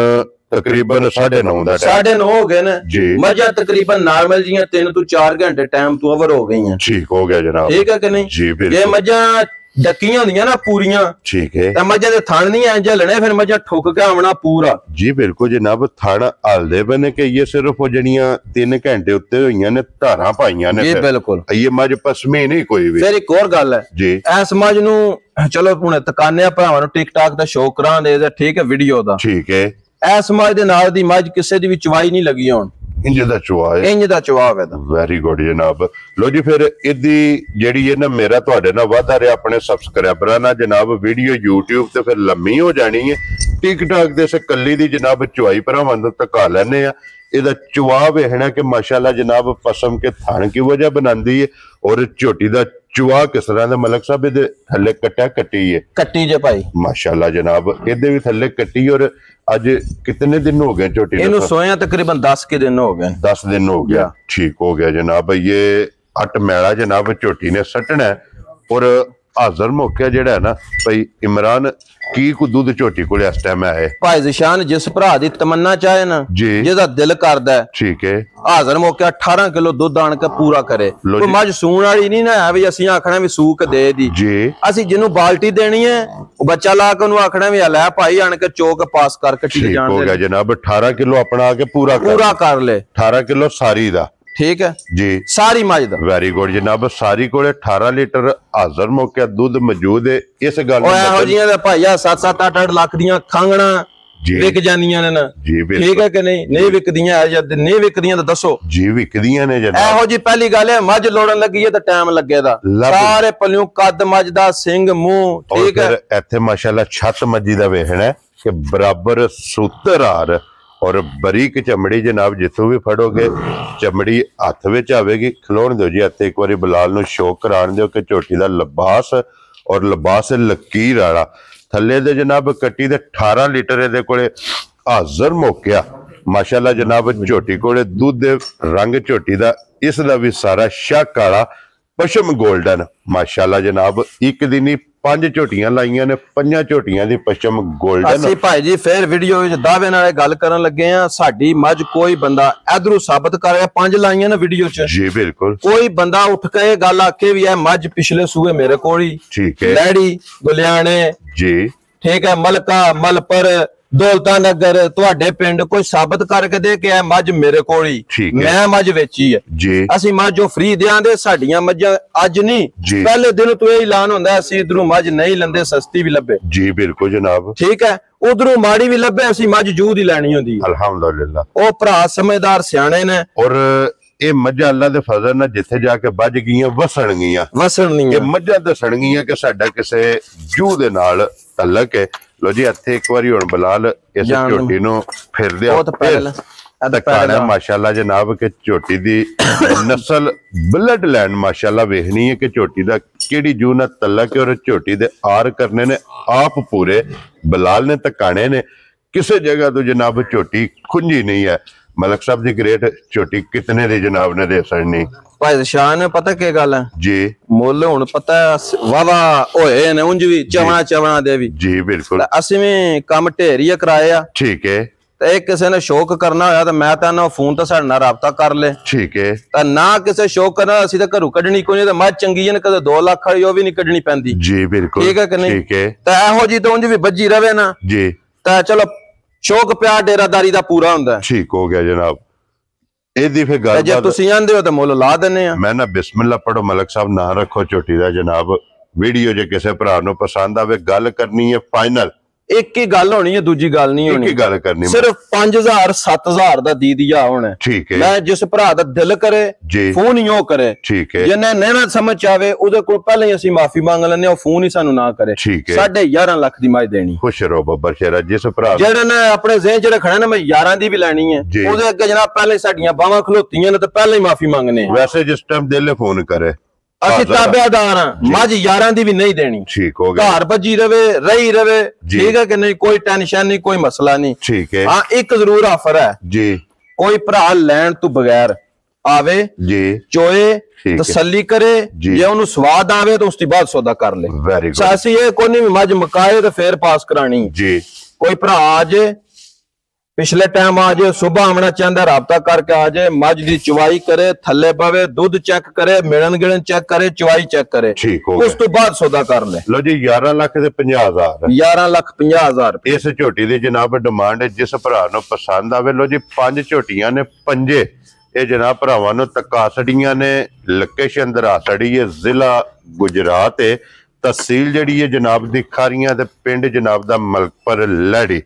ਤਕਰੀਬਨ 9:30 ਦਾ 9:30 ਹੋ ਗਏ ਨੇ ਮੱਝਾਂ ਤਕਰੀਬਨ ਨਾਰਮਲ ਜੀਆਂ 3 ਤੋਂ 4 ਘੰਟੇ ਟਾਈਮ ਤੋਂ ਓਵਰ ਹੋ ਗਈਆਂ ਠੀਕ ਹੋ ਗਿਆ ਜਨਾਬ ਠੀਕ ਹੈ ਕਿ ਨਹੀਂ ਜੀ ਬਿਲਕੁਲ ਇਹ ਮੱਝਾਂ ਡੱਕੀਆਂ ਹੁੰਦੀਆਂ ਨਾ ਪੂਰੀਆਂ ਠੀਕ ਹੈ ਤਾਂ ਮੱਝਾਂ ਦੇ ਥਣ ਨਹੀਂ ਐਂ ਝੱਲਣੇ ਫਿਰ ਮੱਝਾਂ ਠੁੱਕ ਕੇ ਆਉਣਾ ਪੂਰਾ ਜੀ ਬਿਲਕੁਲ ਜਨਾਬ ਥਣ ਹਲਦੇ ਬਨੇ ਕਿ ਇਹ ਸਿਰਫ ਉਹ ਜਿਹੜੀਆਂ 3 ਘੰਟੇ ਉੱਤੇ ਹੋਈਆਂ ਨੇ ਧਾਰਾਂ ਪਾਈਆਂ ਨੇ ਜੀ ਬਿਲਕੁਲ ਇਹ ਮੱਝ ਪਸਮੀ ਨਹੀਂ ਕੋਈ ਵੀ ਫਿਰ ਇੱਕ ਹੋਰ ਗੱਲ ਹੈ ਜੀ ਇਸ ਮੱਝ ਨੂੰ ਚਲੋ ਹੁਣ ਤਕਾਨਿਆ ਭਰਾਵਾਂ ਨੂੰ ਟਿਕਟਾਕ ਦਾ ਸ਼ੌਕ ਕਰਾਂਦੇ ਠੀਕ ਹੈ ਵੀਡੀਓ ਦਾ ਠੀਕ ਹੈ ਇਸ ਮੱਝ ਦੇ ਨਾਲ ਦੀ ਮੱਝ ਕਿਸੇ ਦੀ ਵੀ ਚਵਾਈ ਨਹੀਂ ਲੱਗੀ ਹੁਣ ਇੰਜ ਦਾ ਚਵਾ ਹੈ ਇੰਜ ਦਾ ਚਵਾ ਹੈ ਤਾਂ ਵੈਰੀ ਗੁੱਡ ਜਨਾਬ ਲੋ ਜੀ ਫਿਰ ਇਹਦੀ ਜਿਹੜੀ ਹੈ ਨਾ ਮੇਰਾ ਤੁਹਾਡੇ ਨਾਲ ਵਾਅਦਾ ਰਿਹਾ ਆਪਣੇ ਸਬਸਕ੍ਰਾਈਬਰਾਂ ਨਾਲ ਜਨਾਬ ਵੀਡੀਓ YouTube ਤੇ ਫਿਰ ਲੰਮੀ ਹੋ ਜਾਣੀ ਹੈ ਟਿਕਟਾਕ ਦੇ ਕੱਲੀ ਦੀ ਜਨਾਬ ਚਵਾਈ ਭਰਾਵਾਂ ਨੂੰ ਧਕਾ ਲੈਣੇ ਆ ਇਹਦਾ ਚਵਾ ਵੇਖਣਾ ਕਿ ਮਾਸ਼ਾਅੱਲਾ ਜਨਾਬ ਪਸਮ ਕੇ ਥਣ ਕੀ ਵਜ੍ਹਾ ਬਣਾਉਂਦੀ ਹੈ ਔਰ ਝੋਟੀ ਦਾ ਚੁਆ ਕਿਸ ਤਰ੍ਹਾਂ ਦਾ ਮਲਕ ਸਾਹਿਬ ਇਹਦੇ ਥੱਲੇ ਕੱਟੀ ਹੈ ਕੱਟੀ ਜੇ ਭਾਈ ਮਾਸ਼ਾਅੱਲਾ ਜਨਾਬ ਇਹਦੇ ਵੀ ਥੱਲੇ ਕੱਟੀ ਔਰ ਅੱਜ ਕਿੰਨੇ ਦਿਨ ਹੋ ਗਏ ਝੋਟੀ ਇਹਨੂੰ ਸੋਇਆ ਤਕਰੀਬਨ 10 ਕੇ ਦਿਨ ਹੋ ਗਏ 10 ਦਿਨ ਹੋ ਗਿਆ ਠੀਕ ਹੋ ਗਿਆ ਜਨਾਬ ਇਹ 8 ਮੈਲਾ ਜਨਾਬ ਝੋਟੀ ਨੇ ਸੱਟਣਾ ਔਰ ਹਾਜ਼ਰ ਮੌਕਾ ਜਿਹੜਾ ਨਾ ਭਾਈ ਇਮਰਾਨ ਕੀ ਕੋ ਦੁੱਧ ਝੋਟੀ ਕੋਲੇ ਇਸ ਟਾਈਮ ਆਏ ਭਾਈ ਜ਼ਿਸ਼ਾਨ ਜਿਸ ਭਰਾ ਦੀ ਤਮੰਨਾ ਚਾਹੇ ਨਾ ਜਿਹਦਾ ਦਿਲ ਕਰਦਾ ਠੀਕ ਹੈ ਹਾਜ਼ਰ ਮੌਕਾ 18 ਕਿਲੋ ਦੁੱਧ ਆਣ ਕੇ ਪੂਰਾ ਕਰੇ ਕੋਈ ਮੱਝ ਸੂਣ ਵਾਲੀ ਨਹੀਂ ਨਾ ਹੈ ਵੀ ਅਸੀਂ ਆਖਣਾ ਵੀ ਸੂਕ ਦੇ ਦੀ ਜੀ ਅਸੀਂ ਜਿਹਨੂੰ ਬਾਲਟੀ ਦੇਣੀ ਹੈ ਉਹ ਬੱਚਾ ਲਾ ਕੇ ਉਹਨੂੰ ਆਖਣਾ ਵੀ ਲੈ ਭਾਈ ਆਣ ਕੇ ਚੋਕ ਪਾਸ ਕਰਕੇ ਠੀਕ ਜਾਣ ਹੋ ਗਿਆ ਜਨਾਬ 18 ਕਿਲੋ ਆਪਣਾ ਆ ਕੇ ਪੂਰਾ ਕਰ ਲੈ 18 ਕਿਲੋ ਸਾਰੀ ਦਾ ਠੀਕ ਹੈ ਜੀ ਸਾਰੀ ਮੱਝ ਦਾ ਵੈਰੀ ਗੁੱਡ ਜਨਾਬ ਸਾਰੀ ਕੋਲੇ 18 ਲੀਟਰ ਹਾਜ਼ਰ ਮੌਕੇ ਦੁੱਧ ਮੌਜੂਦ ਹੈ ਇਸ ਗੱਲ ਨੂੰ ਇਹੋ ਜੀਆਂ ਦਾ ਭਾਈਆ 7-7 8-8 ਲੱਖ ਦੀਆਂ ਖਾਂਗਣਾ ਵਿਕ ਜਾਂਦੀਆਂ ਨੇ ਨਾ ਠੀਕ ਹੈ ਕਿ ਨਹੀਂ ਵਿਕਦੀਆਂ ਜਾਂ ਨਹੀਂ ਵਿਕਦੀਆਂ ਤਾਂ ਦੱਸੋ ਜੀ ਵਿਕਦੀਆਂ ਨੇ ਜਨਾਬ ਇਹੋ ਜੀ ਪਹਿਲੀ ਗੱਲ ਹੈ ਮੱਝ ਲੋੜਨ ਲੱਗੀ ਹੈ ਤਾਂ ਟਾਈਮ ਲੱਗੇਦਾ ਸਾਰੇ ਪੱਲਿਓਂ ਕੱਦ ਮੱਝ ਦਾ ਸਿੰਘ ਮੂੰਹ ਠੀਕ ਹੈ ਇੱਥੇ ਮਾਸ਼ਾਅੱਲਾ ਛੱਤ ਮੱਝੀ ਦਾ ਵੇਖਣਾ कि बराबर सूत्रहार और बरीक चमड़ी जनाब जिथों भी फड़ोगे चमड़ी हथ विच आवेगी। खलोण दो जी हथ एक बारी बिलाल नूं शो कराण दिओ कि झोटी दा लिबास और लिबास लकीर वाला थल्ले दे जनाब कट्टी दे 18 लीटर इहदे कोले हाजर मौकिया माशाअल्लाह जनाब। झोटी कोले दूध दे रंग झोटी दा इसदा भी सारा शक वाला पशम गोल्डन माशाअल्लाह जनाब। एक दिन ही 5 झोटियां लाइयां ने 5 झोटियां दी पशम गोल्डन। ਅਸੀਂ ਭਾਈ ਜੀ ਫੇਰ ਵੀਡੀਓ ਵਿੱਚ ਦਾਅਵੇ ਨਾਲ ਗੱਲ ਕਰਨ ਲੱਗੇ ਆ ਸਾਡੀ ਮੱਝ ਕੋਈ ਬੰਦਾ ਇਧਰੋਂ ਸਾਬਤ ਕਰ ਰਿਹਾ 5 ਲਾਈਆਂ ਨੇ ਵੀਡੀਓ 'ਚ ਜੀ ਬਿਲਕੁਲ। ਕੋਈ ਬੰਦਾ ਉੱਠ ਕੇ ਇਹ ਗੱਲ ਆਕੇ ਵੀ ਇਹ ਮੱਝ ਪਿਛਲੇ ਸੂਏ ਮੇਰੇ ਕੋਲ ਹੀ ਠੀਕ ਹੈ ਲੈੜੀ ਗੁਲਿਆਣੇ ਜੀ ਠੀਕ ਹੈ ਮਲਕਾ ਮਲਪਰ ਦੌਲਤਾ ਨਗਰ ਤੁਹਾਡੇ ਪਿੰਡ ਕੋਈ ਸਾਬਤ ਕਰਕੇ ਦੇ ਕਿ ਇਹ ਮੱਝ ਮੇਰੇ ਕੋਲ ਹੀ ਮੈਂ ਮੱਝ ਵੇਚੀ ਹੈ ਜੀ। ਅਸੀਂ ਮੱਝ ਜੋ ਫ੍ਰੀ ਦਿਆਂਦੇ ਸਾਡੀਆਂ ਮੱਝਾਂ ਅੱਜ ਨਹੀਂ ਪਹਿਲੇ ਦਿਨ ਤੋਂ ਇਹ ਐਲਾਨ ਹੁੰਦਾ ਅਸੀਂ ਇਧਰੋਂ ਮੱਝ ਨਹੀਂ ਲੈਂਦੇ ਸਸਤੀ ਵੀ ਲੱਭੇ ਜੀ ਬਿਲਕੁਲ ਜਨਾਬ ਠੀਕ ਹੈ ਉਧਰੋਂ ਮਾੜੀ ਵੀ ਲੱਭੇ ਅਸੀਂ ਮੱਝ ਜੂਦ ਹੀ ਲੈਣੀ ਹੁੰਦੀ ਅਲਹਮਦੁਲਿਲਾ। ਉਹ ਭਰਾ ਸਮਝਦਾਰ ਸਿਆਣੇ ਨੇ ਔਰ ਇਹ ਮੱਝਾਂ ਅੱਲਾ ਦੇ ਫਜ਼ਲ ਨਾਲ ਜਿੱਥੇ ਜਾ ਕੇ ਵੱਜ ਗਈਆਂ ਵਸਣਗੀਆਂ ਇਹ ਮੱਝਾਂ ਦੱਸਣਗੀਆਂ ਕਿ ਸਾਡਾ ਕਿਸੇ ਜੂ ਦੇ ਨਾਲ ਤਲਕ ਹੈ। ਲੋ ਜੀ ਇੱਥੇ ਇੱਕ ਵਾਰੀ ਹੁਣ ਬਲਾਲ ਇਸ ਝੋਟੀ ਨੂੰ ਫਿਰਦੇ ਆ ਮਾਸ਼ਾਅੱਲਾ ਜਨਾਬ ਕਿ ਝੋਟੀ ਦੀ ਨਸਲ ਬਲੱਡ ਲਾਈਨ ਮਾਸ਼ਾਅੱਲਾ ਵੇਖਣੀ ਹੈ ਕਿ ਝੋਟੀ ਦਾ ਕਿਹੜੀ ਜੂ ਨਾਲ ਤਲਕ ਹੈ ਔਰ ਝੋਟੀ ਦੇ ਆਰ ਕਰਨੇ ਨੇ ਆਪ ਪੂਰੇ ਬਲਾਲ ਨੇ ਤਕਾਣੇ ਨੇ ਕਿਸੇ ਜਗ੍ਹਾ ਤੋਂ ਜਨਾਬ ਝੋਟੀ ਖੁੰਝੀ ਨਹੀਂ ਹੈ। मलक साहब दी ग्रेट छोटी कितने दी जनाब ने दे सकनी भाई शान पता क्या गल है जी मुल हुण पता वावा होए ने उंज भी चवना दे भी जी बिल्कुल असि भी काम ढेरिया कराया ठीक है ते किसी ने शौक करना होया तो मैं तां फोन तो साडे नाल राबता कर ले ठीक है तां ना किसी शौक करना असि तां घरों कढनी कोई नहीं ते मझ चंगी है कदे 2 लाख वाली ओ भी नहीं कढनी पैंदी जी बिल्कुल ठीक है कि नहीं ठीक है ते एहो जी तो उंज भी बज्जी रवे ना जी तां चलो शौक प्यार डेरादारी दा पूरा हुंदा ठीक हो गया जनाब। एदी फिर गल जे तुसीं आंदे हो ते मुल ला दने आ मैं ना बिस्मिल्लाह पढ़ो मलक साहब ना रखो झोटी दा जनाब। वीडियो जे किसे भरा नूं पसंद आवे गल करनी है फाइनल एक ही गल होनी है दूजी गल नहीं होनी गल करनी सिर्फ 5000 7000 दा दी दिया होना ठीक है। मैं जिस भरा दा दिल करे फोन ही करे ठीक है जिन्ने नहीं समझ आवे उदे कोल पहले ही असि माफी मांग लेने ओ फोन ही सानू ना करे ठीक है 11.5 लाख दी मज देनी खुश रहो बब्बर शेरा जिस भरा जेड़े ने अपने ज़हन जेड़े खड़े ने मैं 11 दी भी लेनी है उदे अगे जनाब पहले साडियां बावां खलोतीयां ने ते पहले ही माफी मांगने वैसे जिस टाइम दिल फोन करे ਅਸੀਂ ਤਾਬੇਦਾਰ ਹਾਂ ਮੱਝ 11 ਦੀ ਵੀ ਨਹੀਂ ਦੇਣੀ ਠੀਕ ਹੋ ਗਿਆ ਘਰ ਭੱਜੀ ਰਵੇ ਰਹੀ ਰਵੇ ਠੀਕ ਹੈ ਕਿ ਨਹੀਂ ਕੋਈ ਟੈਨਸ਼ਨ ਨਹੀਂ ਕੋਈ ਮਸਲਾ ਨਹੀਂ ਠੀਕ ਹੈ। ਹਾਂ ਇੱਕ ਜ਼ਰੂਰ ਆਫਰ ਹੈ ਜੀ ਕੋਈ ਭਰਾ ਲੈਣ ਤੋਂ ਬਗੈਰ ਆਵੇ ਜੀ ਚੋਏ ਤਸੱਲੀ करे ਜੇ ਉਹਨੂੰ ਸਵਾਦ ਆਵੇ ਤਾਂ ਉਸ ਤੋਂ ਬਾਅਦ ਸੌਦਾ ਕਰ ਲੈ ਵੈਰੀ ਗੁੱਡ ਅਸੀਂ ਇਹ ਕੋਈ ਨਹੀਂ ਮੱਝ ਮਕਾਏ ਤੇ ਫੇਰ ਪਾਸ ਕਰਾਣੀ ਜੀ ਕੋਈ ਭਰਾ ਆ ਜੇ पिछले टाइम आ जाए सुबह आना चाहता राबता करके आ जाए मझ की चुवाई करे थले पवे दूध चेक करे मिलन गिलन चेक करे चुवाई चेक करे ठीक हो उस तो बाद सौदा कर ले। लो जी 11 लाख ते 50,000 11,50,000 इस झोटी की जनाब डिमांड है जिस भरा नूं पसंद आवे। लो जी 5 झोटियां ने पंजे ये जनाब भरावां नूं तका छड़ियां ने लोकेशन दरा छड़ी है जिला गुजरात है तहसील जिहड़ी है जनाब दी खारियां ते पिंड जनाब दा मलकपर लैड़ी।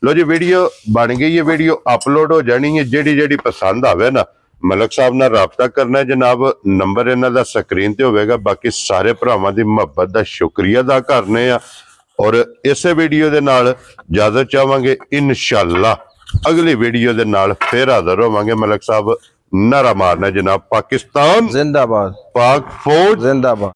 लो जी वीडियो बन गई है वीडियो अपलोड हो जानी है जेड़ी पसंद आवे ना मलक साहब नाल राबता करना है जनाब नंबर इन्हां दा स्क्रीन ते होवेगा। बाकी सारे भरावां दी मुहब्बत दा शुक्रिया अदा करने आ और इस वीडियो दे नाल इजाजत चाहांगे इंशाअल्लाह अगली वीडियो दे नाल फिर हाज़र होवांगे। मलक साहब नारा मारना जनाब पाकिस्तान जिंदाबाद पाक फौज जिंदाबाद।